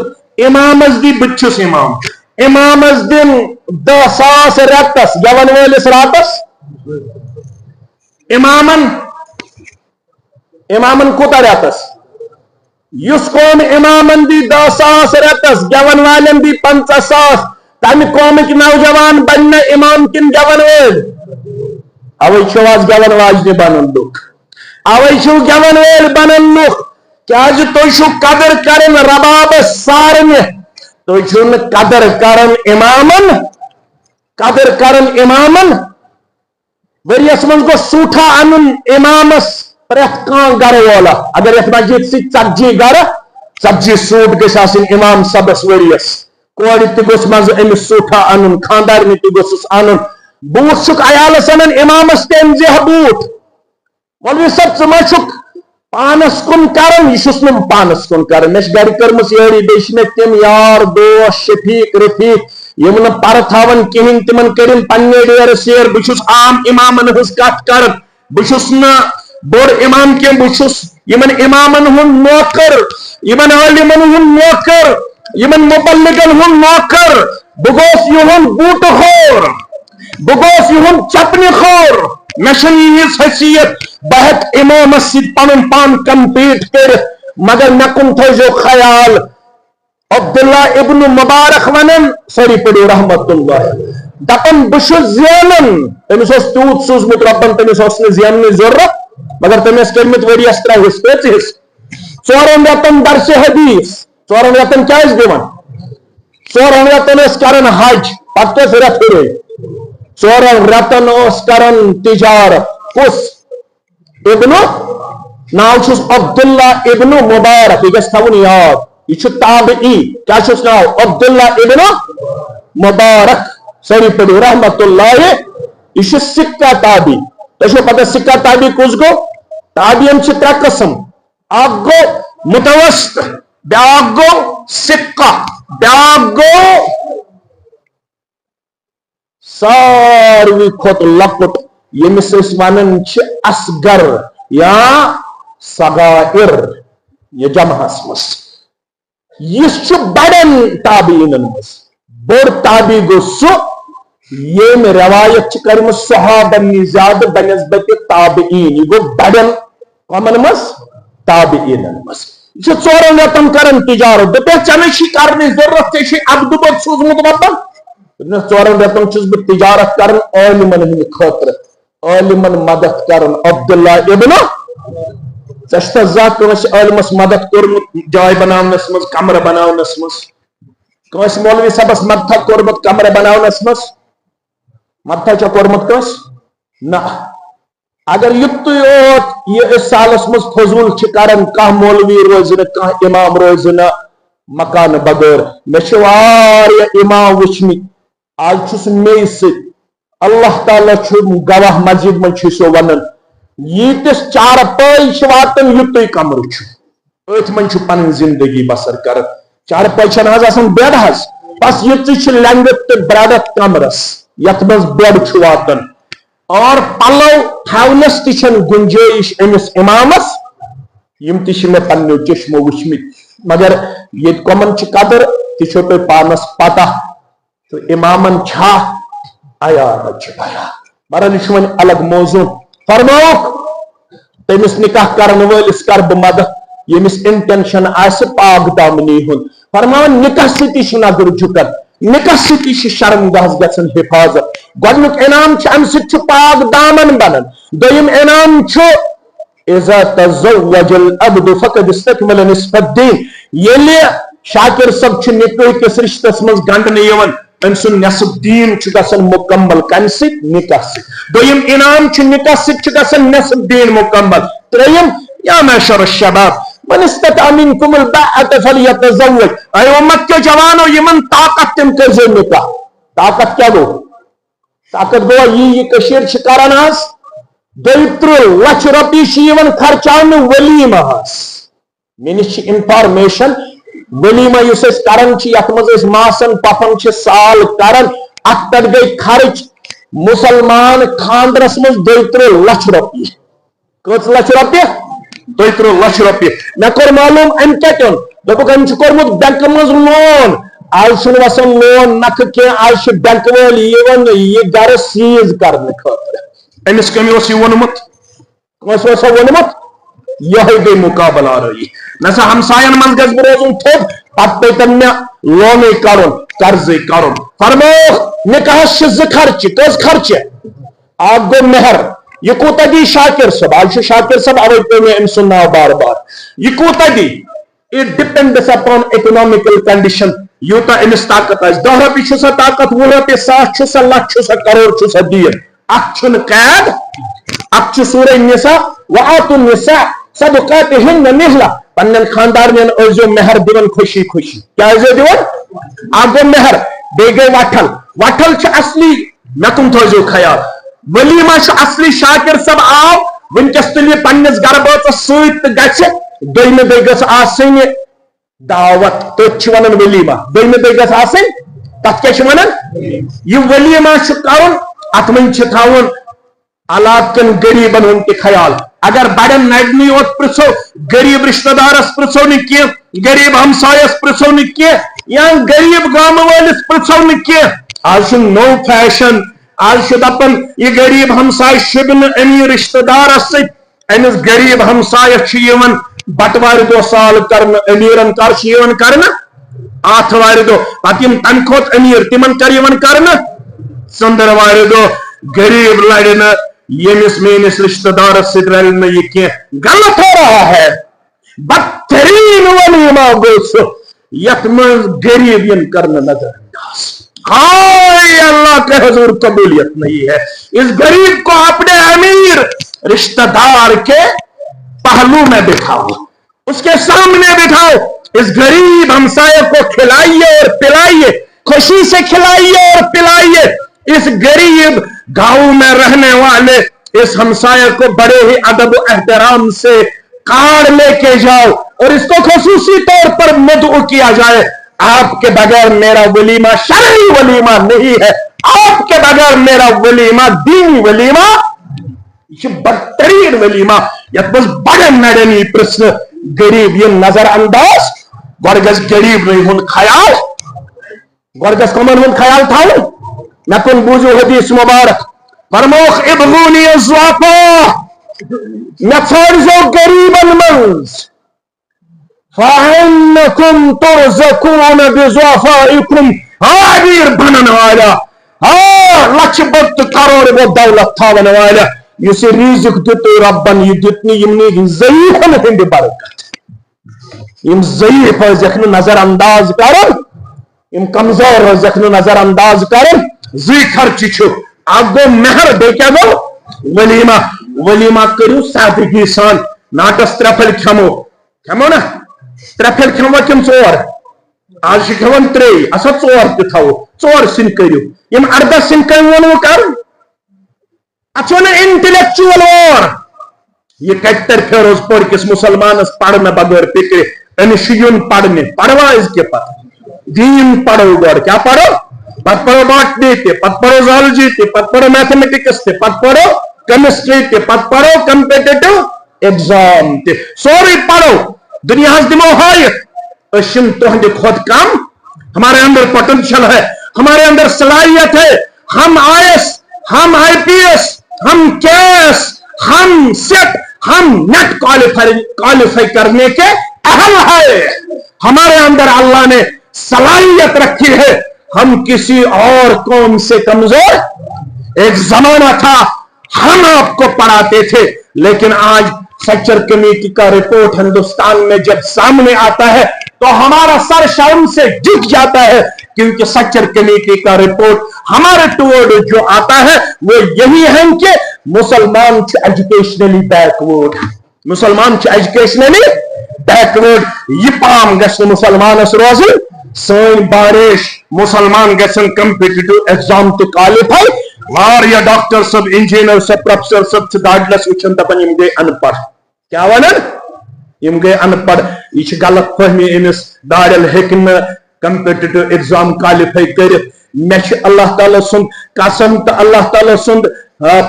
امامس دی بچس امامس دن 10 ساس راتس گیون والس راتس امامن کوتا راتس اس قوم امامن دی 10 ساس راتس گیون والن دی 50 ساس تمہ قومک نوجوان بن امام کن گیون وول اوے چھو آز گیون واجنہ بنن لوک اوے چھو گیون وول بنن لوک کیاز تُہۍ چھو قدر کرن رباب سارنہ تُہۍ چھو نہ قدر کرن امامن ؤریس من گو سوٹھا انن امامس پرٛٮ۪تھ کانٛہہ گرٕ والا اگر یتھ مسجد سی 40 گرٕ 40 سوٹ گژھِ آسٕنۍ امام صبس ؤریس کورِ تہِ گوٚژھ منٛزٕ أمِس سوٹھا انُن خاندارنہِ تہِ گوٚژھُس انُن بوٗٹھ چھُکھ عیالس انان امامس تہِ أنۍ زِہا بوٗٹھ مولوی صٲب ژٕ ما چھُکھ پانس کن کرن یہ چھُس نہٕ پانس کن کرن مےٚ چھِ گرِ کٔرمٕژ یٲری بیٚیہِ چھِ مےٚ تِم یار دوس شفیق رفیق یم نہٕ پرٕ تھاون کِہیٖنۍ تِمن کٔرِن پننہِ ڈیرٕ سیر بہٕ چھُس عام امامن ہٕنٛز کتھ کران بہٕ چھُس نہٕ بوٚڑ امام کینٛہہ بہٕ چھُس یمن امامن ہُنٛد نوکر یمن عالمن ہُنٛد نوکر یمن مبلغن ہُنٛد نوکر بہٕ گوٚوُس یِہُنٛد بوٗٹہٕ خور بہٕ گوٚوُس یِہُنٛد چپنہِ خور مےٚ چھنہٕ ییٖژ حیثیت بہٕ ہیٚکہٕ امامس سۭتۍ پنُن پان کمپیٹ کٔرِتھ مگر مےٚ کُن تھٲیزیو خیال عبداللہ ابن مبارک ونان سٲری پٔرِو رحمت اللہ دپان بہٕ چھُس زینان تٔمِس اوس تیوٗت سوٗزمُت رۄبن تٔمِس اوس نہٕ زیننٕچ ضروٗرت مگر تٔمۍ ٲسۍ کٔرمٕتۍ ؤریس 3 حصہٕ کٔژِ حصہٕ 4 رٮ۪تن درسِ حدیث 4 رٮ۪تن کیٛاہ ٲسۍ دِوان 4 رٮ۪تن ٲسۍ کران حج پتہٕ کٔژ رٮ۪تھ ہُرے 4 رٮ۪تن اوس کران تجارت کُس ابن ناو چھُس عبداللہ ابن مبارک یہ گژھِ تھاوُن یاد یہ چھُ تابعی کیا چھُس ناو عبداللہ ابن مبارک سٲری پٔرِو رحمت اللہ یہ چھُ سکہ تابعی تۄہہِ چھو پتہ سکہ تابعی کُس گوٚو تابعین چھِ 3 قسم اکھ گوٚو متوسط بیاکھ گوٚو سکہ بیاکھ گوٚو ساروی کھۄتہٕ لۄکُٹ ییٚمِس أسۍ ونان چھِ اصغر یا صغائر یہ جمعس مس یس چھُ بڑن تابعینن مس بوڑ تابعی گوٚو سُہ ییٚمۍ روایت چھِ کٔرمٕژ صحابن نِش زیادٕ بنسبت تابعین یہ گوٚو بڑن کمن مس تابعینن مس یہ ژورن رٮ۪تن کرن تجارت دپے ژےٚ چھی کرنٕچ ضروٗرت ژےٚ چھی عبدٕ بوٚد سوٗزمُت وطن ژورن رٮ۪تن چھُس بہٕ تجارت کران عٲلمن ہٕنٛدِ خٲطرٕ عٲلمن مدد کران عبداللہ ابن ژےٚ چھُتھا زانٛہہ کٲنٛسہِ عٲلمس مدد کوٚرمُت جاے بناونس منٛز کمرٕ بناونس منٛز کٲنٛسہِ مولوی صٲبس مدتھا کوٚرمُت کمرٕ بناونس منٛز مدتھا چھا کوٚرمُت کٲنٛسہِ نہ اگر یُتُے یوت یہ اس سالس منٛز فضوٗل چھِ کران کانٛہہ مولوی روزِ نہٕ کانٛہہ امام روزِ نہٕ مکانہٕ بغٲر مےٚ چھِ واریاہ امام وٕچھمٕتۍ آز چھُس مے سۭتۍ اللہ تعالیٰ چھُ گواہ مسجد منٛز چھُ سُہ ونان ییٖتِس چار پٲے چھِ واتان یُتُے کمرٕ چھُ أتھۍ منٛز چھُ پنٕنۍ زندگی بسر کران چار پٲے چھنہٕ حظ آسان بیڈ حظ بس یِژٕے چھِ لینٛگٕتھ تہٕ برٛیڈتھ کمرس یتھ منٛز بیڈ چھُ واتان اور پلو تھاونس تہِ چھنہٕ گُنجٲیش أمِس امامس یِم تہِ چھِ مےٚ پننیو چشمو وٕچھمٕتۍ مگر ییٚتہِ کۄمن چھِ قدر تہِ چھو تۄہہِ پانس پتہ تہٕ امامن چھا عیال چھِ عیال برحال یہِ چھُ وۄنۍ الگ موضوع فرماوُکھ تٔمِس نکاح کرن وٲلِس کر بہٕ مدد ییٚمِس انٹینشن آسہِ پاک دامنی ہُنٛد فرماوان نکاح سۭتی چھِ نظر جُکن نکاح سۭتی چھِ شرمگاہس گژھان حفاظت گۄڈنیُک انعام چھُ امہِ سۭتۍ چھُ پاک دامن بنان دوٚیِم انعام چھُ اذا تزوج العبد فقد استكمل نصف الدين ییٚلہِ شاکر صٲب چھُ نکاح کِس رشتس منٛز گنڈنہٕ یِوان أمۍ سُنٛد نصف دیٖن چھُ گژھان مُکمل کمہِ سۭتۍ نکاح سۭتۍ دوٚیِم انعام چھُ نکاح سۭتۍ چھُ گژھان نصف دیٖن مُکمل ترٛیٚیِم یا معشر الشباب من استطاع منكم الباءة فليتزوج اے امت کے جوانو یمن طاقت تم کٔرزیٚو نکاح طاقت کیاہ گوٚو طاقت گوٚو یہِ کٔشیٖر چھِ کران آز 32 لچھ رۄپیہِ چھِ یِوان خرچاونہٕ ؤلیٖمہس مےٚ نِش چھِ انفارمیشن ؤلیٖما یُس أسۍ کران چھِ یتھ منٛز أسۍ ماسن پۄپھن چھِ سال کران اتھ پٮ۪ٹھ گٔے خرٕچ مُسلمان خاندرس منٛز 32 لچھ رۄپیہِ کٔژ لچھ رۄپیہِ 32 لچھ رۄپیہِ مےٚ کوٚر معلوٗم أمۍ کتہِ اوٚن دوٚپُکھ أمۍ چھُ کوٚرمُت بینکہٕ منٛز لون آز چھُنہٕ وسان لون نکھٕ کینٛہہ آز چھِ بینک وٲلۍ یِوان یہِ گرٕ سیٖز کرنہٕ خٲطرٕ أمِس کٔمۍ اوس یہِ ووٚنمُت کٲنٛسہِ اوسا ووٚنمُت یِہوے گٔے مُقابلہٕ آرٲیی مےٚ سا ہمساین منٛز گژھِ بہٕ روزُن تھوٚد پتہٕ پیٚتن مےٚ لونٕے کرُن قرضٕے کرُن فرمووُکھ نکاحس چھِ 2 خرچہِ کٔژ خرچہِ اکھ گوٚو مہر یہ کوٗتاہ دی شاکر صٲب آز چھُ شاکر صٲب اوے پیٚو مےٚ أمۍ سُنٛد ناو بار بار یہ کوٗتاہ دی اٹ ڈِپینڈس اپان اکنامکل کنڈیشن یوٗتاہ أمِس طاقت آسہِ 10 رۄپیہِ چھُسا طاقت 20 رۄپیہِ 100 چھُسا لچھ چھُسا کرور چھُسا دیٖن اتھ چھُنہٕ قید اتھ چھُ سورہ نساء وآتوا النساء صدقاتهن نحلہ پننٮ۪ن خاندارنٮ۪ن ٲسۍزیٚو مہر دِوان خوشی خوشی کیٛاہ ٲسۍزیٚو دِوان اکھ گوٚو مہر بیٚیہِ گٔے وٹھل وٹھل چھُ اصلی مےٚ کُن تھٲیزیٚو خیال ؤلیٖما چھُ اصلی شاکر صٲب آو ونکیٚس تُلہِ یہِ پننِس گرٕ بٲژس سۭتۍ تہٕ گژھِ دوٚیمہِ دۄہہِ گٔژھ آسٕنۍ دعوت تٔتھۍ چھِ ونان ؤلیٖما دوٚیمہِ دۄہہِ گژھِ آسٕنۍ تتھ کیٛاہ چھِ ونان یہِ ؤلیٖما چھُ کرُن اتھ منٛز چھِ تھاوُن علاقہٕ کٮ۪ن غریٖبن ہُنٛد تہِ خیال اگر بڑٮ۪ن نرنٕے یوت پرژھو غریٖب رشتہٕ دارس پرژھو نہٕ کینٛہہ غریٖب ہمسایس پرژھو نہٕ کینٛہہ یا غریٖب گامہٕ وٲلِس پرژھو نہٕ کینٛہہ آز چھُ نوٚو فیشن آز چھُ دپان یہِ غریٖب ہمساے شوٗبہِ نہٕ أمیٖر رشتہٕ دارس سۭتۍ أمِس غریٖب ہمسایس چھُ یِوان بٹوارِ دۄہ سال کرنہٕ أمیٖرن کر چھُ یِوان کرنہٕ آتھوارِ دۄہ پتہٕ یِم تمہِ کھۄتہٕ أمیٖر تِمن کر یِوان کرنہٕ ژٔنٛدٕروارِ دۄہ غریٖب لڑِ نہٕ ییٚمِس میٲنِس رشتہٕ دارس سۭتۍ رلہِ نہٕ یہِ کینٛہہ غلط ہو رہا ہے بدترین ولیٖما گوٚو سُہ یتھ منٛز غریٖب یِن کرنہٕ نظر انداز ہائے اللہ کے حضور قبولیت نہیں ہے اس غریب کو اپنے امیر رشتہ دار کے پہلو میں بٹھاؤ اس کے سامنے بٹھاؤ اس غریب ہمسائے کو کھلائیے اور پلائیے خوشی سے کھلائیے اور پلائیے اس غریب گاؤں میں رہنے والے اس ہمسائے کو بڑے ہی ادب و احترام سے کارڈ لے کے جاؤ اور اس کو خصوصی طور پر مدعو کیا جائے آپ کے بغیر میرا ولیمہ شرعی ولیمہ نہیں ہے آپ کے بغیر میرا ولیمہ دینی ولیمہ یہ بدترین ولیمہ یتھ منٛز بڑٮ۪ن نرٮ۪ن یی پرژھنہٕ غریٖب یِن نظر انداز گۄڈٕ گژھِ غریٖبنٕے ہُنٛد خیال گۄڈٕ گژھِ کٕمن ہُنٛد خیال تھاوُن مےٚ کُن بوٗزِو حدیث مبارک فرمووُکھ ابغونی الضعفاء مےٚ ژھٲرزیٚو غریٖبن منٛز فَإِنَّكُمْ تُرْزَقُونَ بِضُعَفَائِكُمْ عابر بنن والا لچھ بد کروڑ وہ دولت تھاون والا اس رزق دت ربن یہ دتنی یمنی ضعیفن ہند برکت یم ضعیف زخن نظر انداز کرن یم کمزور زخن نظر انداز کرن زی خرچ چھ اگو مہر بے کیا گو ولیمہ ولیمہ کرو سادگی سان ناٹس ترپل کھمو نا ترپل کھمو کم ژور آج کھوان ترے اسا ژور تہ تھاو ژور سن کریو یم 18 سن کر کر اچھو نا انٹلیکچوئل وار یہ کٹر فیروز پور کس مسلمانس پڑھنا بغیر فکر امس یون پڑھنے پڑھوا اس کے پتہ دین پڑھو گوڑ کیا پڑھو پت پڑھو باٹنی تے پت پڑھو زالوجی تے پت پڑھو میتھمیٹکس تے پت پڑھو کیمسٹری تے پت پڑھو کمپیٹیٹو ایگزام تے سوری پڑھو دنیا ہز دمو ہائیت اشن تہند خود کم ہمارے اندر پوٹینشل ہے ہمارے اندر صلاحیت ہے ہم آئیس ہم آئی پی ایس ہم کے ایس ہم سیٹ ہم نیٹ کوالیفائی کرنے کے اہل ہے ہمارے اندر اللہ نے صلاحیت رکھی ہے ہم کسی اور قوم سے کمزور ایک زمانہ تھا ہم آپ کو پڑھاتے تھے لیکن آج سچر کمیٹی کا رپورٹ ہندوستان میں جب سامنے آتا ہے تو ہمارا سر شرم سے جھک جاتا ہے کیونکہ سچر کمیٹی کا رپورٹ ہمارے ٹورڈ جو آتا ہے وہ یہی ہے کہ مسلمان ایجوکیشنلی بیکورڈ مسلمان ایجوکیشنلی بیکورڈ یہ پام گژھِ مسلمانس روزن سن بارش مسلمان گژھن کمپیٹیٹو ایگزام تو کوالیفائی واریاہ ڈاکٹر صاحب انجینئر صاحب پروفیسر صاحب داڑلس وچھن دپان یم گئی ان پڑھ کیا ونان یم گئی ان پڑھ یہ غلط فہمی امس داڑل ہیکن کمپیٹیٹو ایگزام کوالیفائی کرت مے اللہ تعالی سند قسم تو اللہ تعالی سند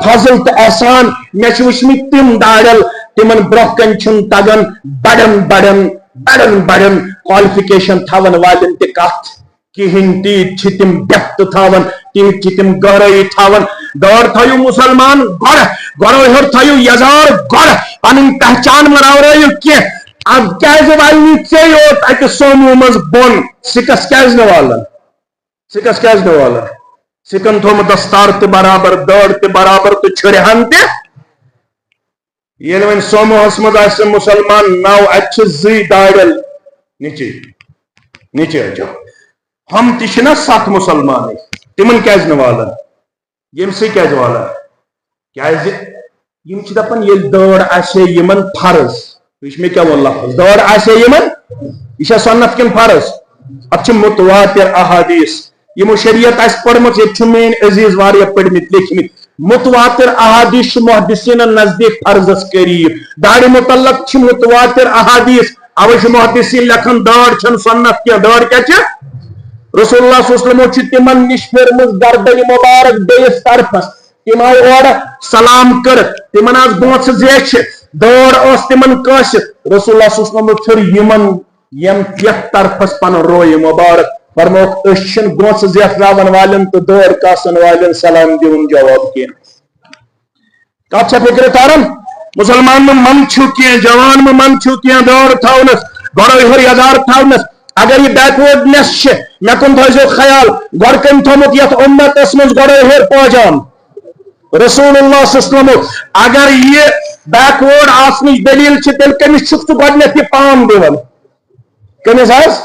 فضل تو احسان مے وچھمت تم داڑل تمن برہ کن چھن تگان بڑن بڑن بڑن بڑن کوالیفکیشن تھاون والن تہ کتھ کہین تیت تم ڈیپتھ تھاون تیت تم گہرائی تھاون دور تھو مسلمان گڑ گڑو ہر تھو یزار گڑ پن پہچان مرو کی اب کیازِ والنی ژے یوت اکہ سومو مز بون سکس کیاز نہ والن سکس کیاز نہ والن سکن تھومت دستار تہ برابر دڑ تہ برابر تو چھرہن تہ یل ون سومو ہس مز آسہ مسلمان نو اتھ زی داڑل نیچے نیچے آ جاؤ ہم تہ 7 مسلمان تمن کیاز نہ والن یم سے کیاز والن کیاز یم چھ دپان یل دڑ آسہ یمن فرض وچ میں کیا وون لفظ دڑ آسہ یمن یہ سنت کن فرض اتھ متواتر احادیث یمو شریعت آس پڑھمت یہ مین عزیز واریاہ پڑھمت لیکھمت متواتر احادیث محدثین نزدیک فرضس قریب داڑ متعلق چھ متواتر احادیث اوے محدثین لکھن دڑ چھن سنت کی دڑ کیا چھ رسول اللہ صلی اللہ علیہ وسلم چھ تمن نش پھرمز گردن مبارک بیس طرفس تم آئی اور سلام کر تمن آس گونچ زیچ دڑ اس تمن کس رسول اللہ صلی اللہ علیہ وسلم پھر یمن یم یت طرفس پن روئے مبارک فرموک اشن گونچ زیت راون والن تو دور کاسن والن سلام دیون جواب کیا کت چھ فکر تارن مسلمان میں من چھو کیا جوان میں من چھو کیا دور تھاونس گڑو ہر یزار تھاونس اگر یہ بیکورڈنس چھ مے کن تھو خیال گڑ کن تھومت یت امت اس مز گڑو ہر پاجام رسول اللہ صلی اللہ علیہ وسلم اگر یہ بیکورڈ آسنچ دلیل چھ تیل کمس چھک تو گڈنیتھ یہ پام دیون کمس آس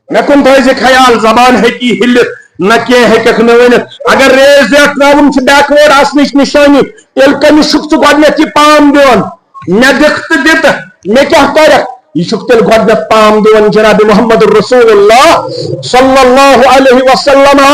مے کن تھو خیال زبان ہیکی ہلت نہ کی ہیکھ نہ ونت اگر ریز دیکھ تراون چھ بیکورڈ آسنچ نشانی تیل کمس چھک تو گڈنیتھ یہ پام دیون مے دکھ دت مے کیا کرک یہ چھک تیل گڈنیتھ پام دیون جناب محمد رسول اللہ صلی اللہ علیہ وسلم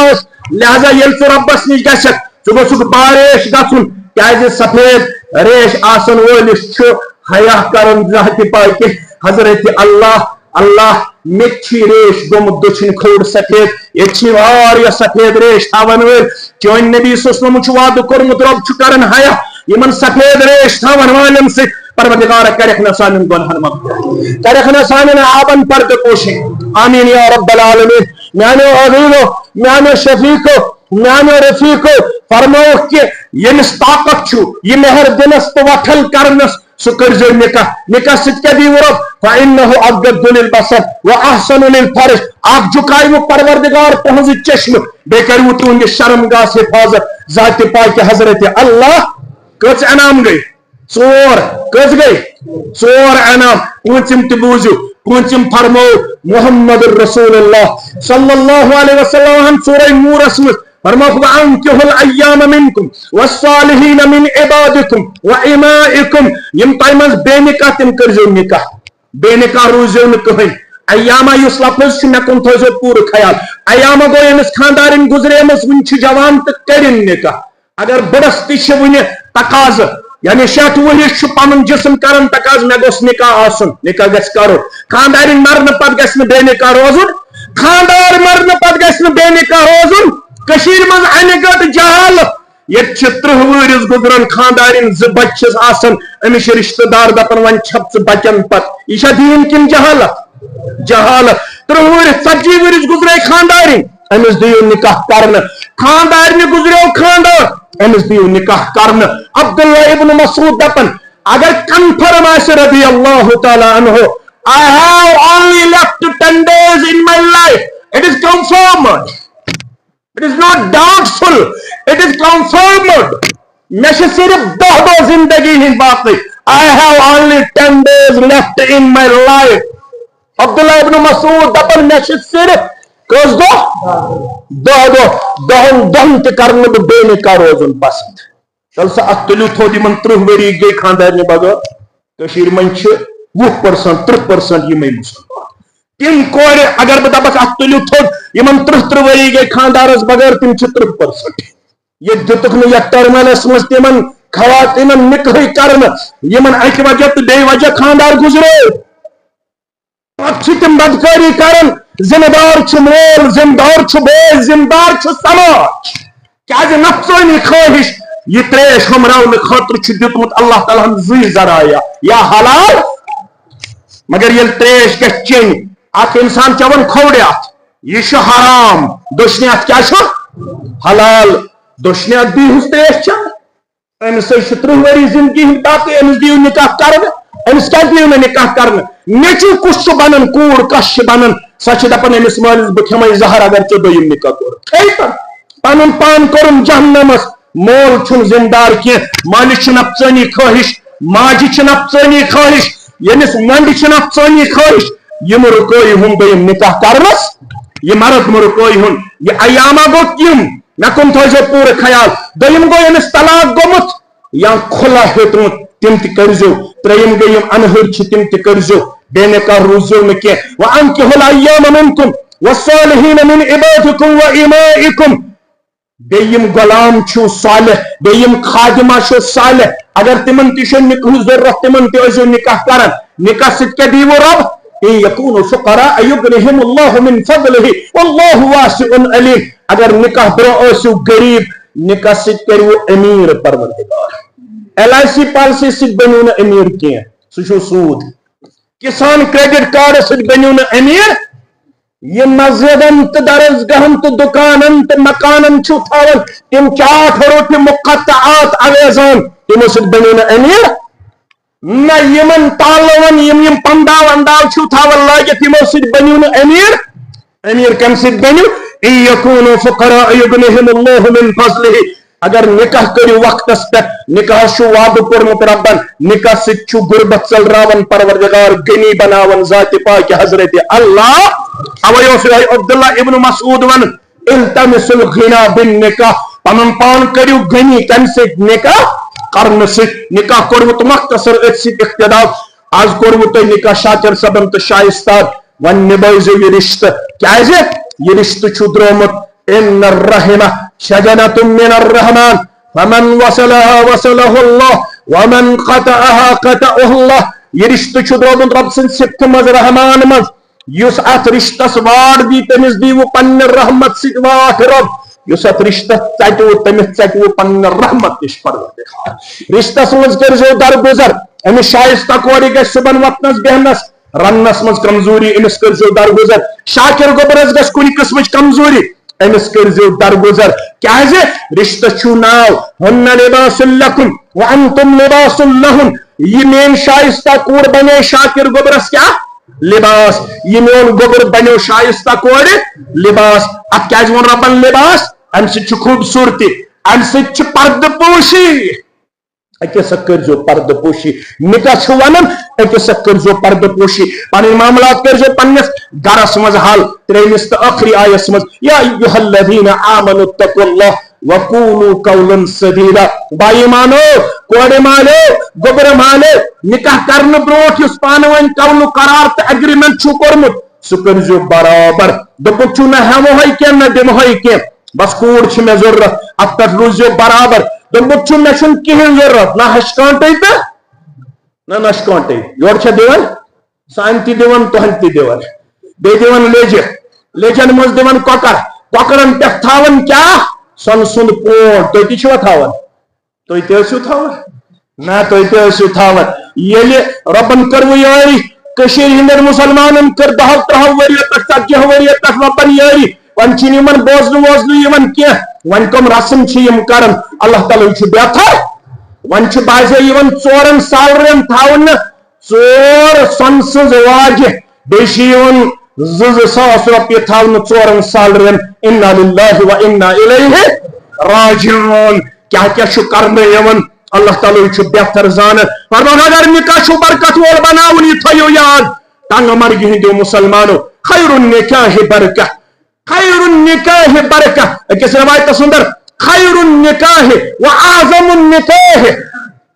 لہذا یل ژٕ ربس نش گژھکھ ژٕ گوژھکھ باریش گژھُن کیازِ سفید ریش آسن وٲلِس چھُ حیا کرن زانٛہہ تہِ پاے کہِ حضرت اللہ مےٚ چھِ ریش گوٚمُت دٔچھِنۍ کھوٚر سفید ییٚتہِ چھِ واریاہ سفید ریش تھاون وٲلۍ چٲنۍ نبی صلی اللہ علیہ وسلم چھُ وعدٕ کوٚرمُت رۄب چھُ کران حیا یمن سفید ریش تھاون والٮ۪ن سۭتۍ پروردگار کرکھ نہ سانٮ۪ن گۄنہن مغفرت کرکھ نہ سانٮ۪ن آبن پردٕ پوشی آمین یا رب العالمین میانیو عزیزو میانیو شفیقو میانیو رفیقو فرموک کہ یمس طاقت چھُ یہ مہر دنس تو وٹھل کرنس سو کرزو نکاح نکاح سۭتۍ کیٛاہ دیٖوٕ رۄب فإنه أغض للبصر وأحسن للفرج اکھ جُکایوٕ پروردگار تُہنٛزٕ چشمہٕ بیٚیہِ کروٕ تُہنٛدِس شرمگاہس حفاظت ذاتِ پاکہِ حضرت اللہ کٔژ انعام گٔے ژور کٔژ گٔے ژور انعام پوٗنٛژِم تہِ بوٗزِو پوٗنٛژِم فرمو محمد رسول اللہ صلی اللہ علیہ وسلم سورہ نورس منٛز فرموکھ وَأَنكِحُوا الْأَيَّامَ مِنكُمْ وَالصَّالِحِينَ مِنْ عِبَادِكُمْ وَإِمَائِكُمْ یِم تۄہہِ منٛز بے نکاح تِم کٔرزیٚو نکاح بے نکاح روٗزیٚو نہٕ کٕہٕنۍ ایاما یُس لفظ چھُ مےٚ کُن تھٲیزیٚو پوٗرٕ خیال ایاما گوٚو ییٚمِس خانٛدارِنۍ گُزریمٕژ وُنہِ چھِ جوان تہٕ کٔرِنۍ نکاح اگر بٕڑس تہِ چھِ وُنہِ تقاضہٕ یعنی 60 ؤرِش چھُ پنُن جسم کران تقاضہٕ مےٚ گوٚژھ نکاح آسُن نکاح گژھِ کرُن خانٛدارِنۍ مرنہٕ پتہٕ گژھِ نہٕ بے نکاح روزُن خانٛدار مرنہٕ پتہٕ گژھِ نہٕ بے نکاح روزُن کٔشیٖرِ منٛز اَنہِ گٔٹ جہالت ییٚتہِ چھِ 30 ؤرِس گُزران خانٛدارِنۍ 2 بچہٕ چھِس آسان أمِس چھِ رشتہٕ دار دپان وۄنۍ چھپ ژٕ بچن پتہٕ یہِ چھا دیٖن کِنہٕ جہالت جہالت 30 ؤرِس 40 ؤرِس گُزرے خانٛدارِنۍ أمِس دِیِو نکاح کرنہٕ خانٛدارنہِ گُزریو خانٛدار أمِس دِیِو نکاح کرنہٕ عبداللہ ابن مسعود دپان اگر کنفرم آسہِ رضی اللہ تعالیٰ عنہ I have only left 10 days in my life. It is confirmed. It is not doubtful. It is confirmed. مےٚ چھِ صرف 10 دۄہ زندگی ہٕنٛدۍ باقٕے I have only 10 days left in my life. عبداللہ ابن مسعود دپان مےٚ چھِ صرف کٔژ دۄہ 10 دۄہ 10 دۄہن تہِ کرنہٕ بہٕ بے نکاح روزُن پسنٛد چل سا اتھ تُلِو تھوٚد یِمن 30 ؤری گٔے خانٛدارنہِ بغٲر کٔشیٖرِ منٛز چھِ 20% 30% یِمے مُسلمان تِم کورِ اگر بہٕ دپکھ اتھ تُلِو تھوٚد یِمن 30 ؤری گٔے خانٛدارس بغٲر تِم چھِ 30% ییٚتہِ دِتُکھ نہٕ یتھ ٹرمینس منٛز تِمن خواتیٖنن نکاحٕے کرنہٕ یِمن اکہِ وجہ تہٕ بیٚیہِ وجہ خانٛدار گُزرے پتہٕ چھِ تِم بدکٲری کران ذمہٕ دار چھُ مول ذمہٕ دار چھُ بوے ذمہٕ دار چھُ سماج کیازِ نفسٲنی خٲہِش یہ تریش ہمراونہٕ خٲطرٕ چھُ دیُتمُت اللہ تعالیٰ ہن 2 ذرایعہ یا حلال مگر ییٚلہِ تریش گژھِ چیٚنۍ اکھ انسان چٮ۪وان کھوورِ اتھ یہِ چھُ حرام دٔچھنہِ اتھ کیاہ چھُ حلال دٔچھنہِ اتھ بیٖہِس تریش چٮ۪وان أمِس ہے چھِ 30 ؤری زندگی ہٕنٛدۍ باقٕے أمِس دِیِو نکاح کرنہٕ أمِس کیازِ دِیِو نہٕ نکاح کرنہٕ نیٚچوٗ کُس چھُ بنان کوٗر کس چھِ بنان سۄ چھِ دپان أمِس مٲلِس بہٕ کھٮ۪مے زہر اگر ژےٚ دوٚیِم نکاح کوٚرُتھ پنُن پان کوٚرُن جہنمس مول چھُنہٕ ذمہٕ دار کینٛہہ مٲلِس چھِ نفسٲنی خٲہِش ماجہِ چھِ نفسٲنی خٲہِش ییٚمِس ننٛدِ چھِ نفسٲنی خٲہِش یہِ مہٕ رُکٲیِو ہُم دوٚیِم نکاح کرنس یہِ مرد مہٕ رُکٲیہُن یہِ ایاما گوٚو تِم مےٚ کُن تھٲیزیو پوٗرٕ خیال دوٚیِم گوٚو ییٚمِس طلاق گوٚمُت یا کھُلا ہیوٚتمُت تِم تہِ کٔرزیٚو ترٛیٚیِم گٔے یِم انہٕرۍ چھِ تِم تہِ کٔرزیٚو بے نکاح روٗزیٚو نہٕ کینٛہہ وَأَنكِحُوا الْأَيَّامَ مِنكُمْ وَالصَّالِحِينَ مِنْ عِبَادِكُمْ وَإِمَائِكُمْ بیٚیہِ یِم غلام چھِو صالح بیٚیہِ یِم خادمہ چھِو صالح اگر تِمن تہِ چھُ نکاحٕچ ضروٗرت تِمن تہِ ٲسۍزیٚو نکاح کران نکاح سۭتۍ کیاہ دیٖوٕ رۄب إن يكونوا فقراء يغنيهم الله من فضله والله واسع عليم اگر نکاح برونٛہہ ٲسِو غریٖب نکاح سۭتۍ کٔرِو أمیٖر پروردگار LIC پالسی سۭتۍ بٔنِو نہٕ أمیٖر کینٛہہ سُہ چھُ سوٗد کسان کریڈٹ کارڈ سۭتۍ بٔنِو نہٕ أمیٖر یہ مسجدن تہٕ درسگاہن تہٕ دُکانن تہٕ مکانن چھُو تھاوان تِم چاٹ حروفِ مقطعات اَویزان تِمو سۭتۍ بٔنِو نہٕ أمیٖر نہ یِمن تالون یِم پنڈاو ونداو چھِو تھاوان لٲگِتھ یِمو سۭتۍ بٔنِو نہٕ أمیٖر أمیٖر کمہِ سۭتۍ بٔنِو إن يكونوا فقراء يغنيهم الله من فضله اگر نکاح کٔرِو وقتس پٮ۪ٹھ نکاحس چھُ وعدٕ کوٚرمُت رۄبن نکاح سۭتۍ چھُ غُربت ژٔلراوان پروردگار غنی بناوان ذاتِ پاکہِ حضرت اللہ اوے اوس یِہوے عبداللہ ابن مسعود ونان التمسوا الغنى بالنکاح پنُن پان کٔرِو غنی کمہِ سۭتۍ نکاح کرنہٕ سۭتۍ نکاح کوٚرمُت مختصر أتھۍ سۭتۍ اختِلاف آز کوٚرمُت تۄہہِ نکاح شاکر صٲبن تہٕ شایستان وۄنۍ نِبٲیزیٚو یہِ رشتہٕ کیازِ یہِ رشتہٕ چھُ درٛومُت ان الرحمہ شجنة من الرحمن فمن وصلها وصله الله ومن قطعها قطعه الله یہِ رشتہٕ چھُ درٛومُت رۄب سٕنٛدِ صفتہِ منٛز رحمان منٛز یُس اتھ رشتس واٹ دی تٔمِس دیٖوٕ پننہِ رحمت سۭتۍ واٹ رۄب یُس اتھ رشتس ژٹوٕ تٔمِس ژٹوٕ پننہِ رحمت نِش پروردگار رشتس منٛز کٔرزیٚو درگُزر أمِس شایستہ کورِ گژھِ صبحن وۄتھنس بیہنس رننس منٛز کمزوری أمِس کٔرزیٚو درگُزر شاکر گوٚبرس گژھِ کُنہِ قٕسمٕچ کمزوری أمِس کٔرزیٚو درگُزر کیازِ رشتس چھُو ناو ہُنَّ لِباسٌ لَكُمْ وَأَنتُمْ لِباسٌ لَهُنَّ یہ مین شائستہ کوڑ بنے شاکر گوبرس کیا لباس یہ میون گوبر بنو شائستہ کوڑ لباس اب کیا ون ربن لباس ام سے خوبصورتی ام سے پرد پوشی اکے سکر جو پرد پوشی نکاح چھو ونن اکے سکر جو پرد پوشی پانی معاملات کر جو پنس گرس مز حال تریمس تو آخری آیس مز یا ایوہ الذین آمنوا اتقوا اللہ وقولوا قولا سدیدا بائی مانو کوڑے مانو گبر مانو نکاح کرن بروٹ اس پانوین قول قرار تا اگریمنٹ چھو کرمت سکر جو برابر دپک چھو نہ ہمو ہوئی کیا نہ دم ہوئی کیا بس کوڑ چھ میں ضرورت اب تک روزو برابر دپک چھو میں چھن کہیں ضرورت نہ ہشکانٹے تا نہ نشکانٹے یور چھا دیون سانتی دیون توہنتی دیون بے دیون لیجن مز دیون کوکرن پہ تھاون کیا سن سند پون تو تی چھو تھاون تو تی اسو تھاون نا تو تی اسو تھاون یلی ربن کرو یاری کشیر ہندر مسلمانن کر دہو ترہو وریت تک تاکہ وریت تک ربن یاری ون چینی من بوزنو یمن کیا ون کم رسم چھ یم کرن اللہ تعالی چھ بہتر ون چھ بازے یمن 4 سالرن تھاون ژور سنسز واجہ بیشی یمن 2,000 روپیہ تھاون 4 سالرن انا للہ و انا الیہ راجعون کیا کیا چھ کرنے یمن اللہ تعالی چھ بہتر زان فرمان اگر نکاح چھ برکت وول بناون یہ تھیو یاد تنگ مرگی ہندو مسلمانو خیر النکاح برکہ خیر النکاح برکہ کس روایت سندر خیر النکاح وعظم النکاح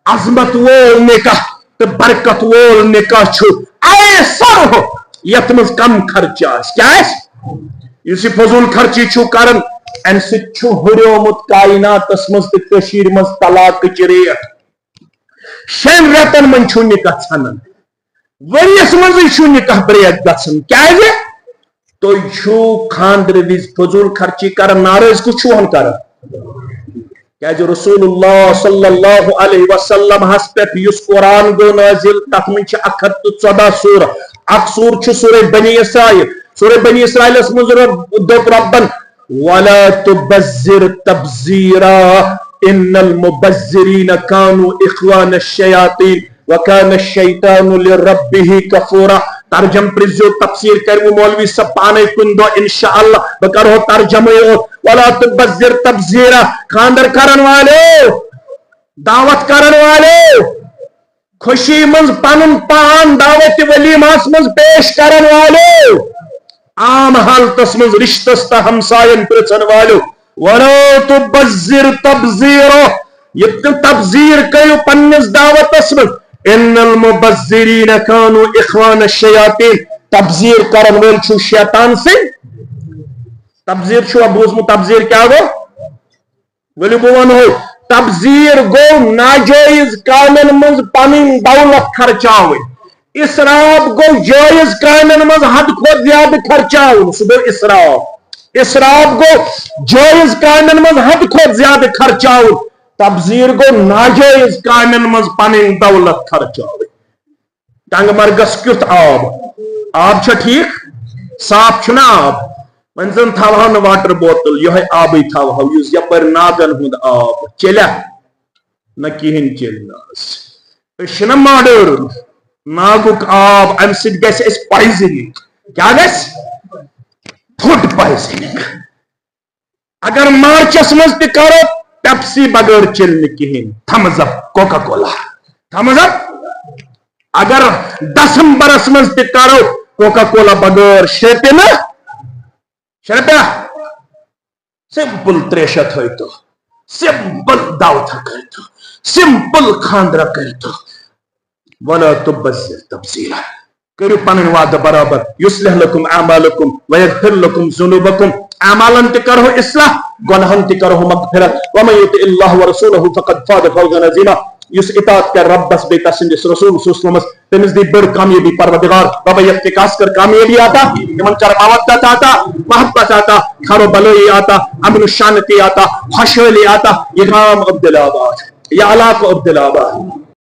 عظمت وول نکاح تو برکت وول نکاح چھو ایسر ہو یتمز کم خرچ آس کیا ہے اسی فضول خرچی چھو کرن ان سے چھو ہریومت کائنات اسمز تکشیر مز طلاق چریت شین ریتن من چھو نکاح چھنن وریس مزی چھو نکاح بریت گسن کیا ہے تو چھو خاندر ویز فضول خرچی کر ناراض کو چھو ہم کر کیا جو رسول اللہ صلی اللہ علیہ وسلم ہس پہ یس قرآن گو نازل تک من چھ 114 سورہ اک سور چھ سورہ بنی اسرائیل اس مزر دو ربن ولا تبذر تبذیرا ان المبذرین کانوا اخوان الشیاطین وکان الشیطان لربہ کفورا ترجم پرزو تفسیر کرو مولوی سب پانے کن دو انشاءاللہ بکرہو ترجمہ ولا تبذر تبذیرا خاندر کرن والے دعوت کرن والے خوشی منز پنن پان دعوت ولیماس منز پیش کرن والے عام حالتس منز رشتستا ہمسائن پرچن والو ولا تبذر تبذیرا یہ تبذیر کرو پنس دعوت اسمن ان المبذرین کانوا اخوان الشیاطین تبذیر کرن وول چھو شیطان سے تبذیر چھو بوزمو تبذیر کیا گو ولی بوان ہو تبذیر گو ناجائز کامن منز پنن دولت خرچاوے اسراف گو جائز کامن منز حد کھوت زیادہ خرچاوے سو گو اسراف گو جائز کامن منز حد کھوت زیادہ خرچاوے تبذیر گو ناجائز کامن مز پنن دولت خرچاوے ٹنگ مرگس کیت آب چھا ٹھیک صاف چھنا آب منزن تھاوہن واٹر بوتل یہ آبی تھاوہو یوز یپر ناگن ہند آب چلیا نہ کہن چلناس اشنا ماڈرن ناگک آب ام سید گیس اس پائزنگ کیا گیس فوڈ پائزنگ اگر مارچس مز تکارو پیپسی بغیر چلنے کہیں تھمز اپ کوکا کولا تھمز اپ اگر دسمبرس مز تکارو کوکا کولا بغیر شرپے نا شرپے سمپل تریشت ہوئی تو سمپل دعوت کرتو سمپل خاندرہ کرتو ولا تبذر تبذیرا کرو پنن وعدہ برابر یصلح لکم اعمالکم ویغفر لکم ذنوبکم اعمالن تکرہو اصلاح گناہن تکرہو مغفرت ومن یطع اللہ ورسولہ فقد فاز فوزا عظیما یس اطاعت کر رب بس بیتا سندس رسول سوسلمس تمس دی بڑ کامیابی پروردگار رب یفتکاس کر کامیابی آتا امن کر مودت آتا محبت آتا خیر و بلائی آتا امن و شانتی آتا خوشحالی آتا یہ نام عبدالآباد یا علاق عبدالآباد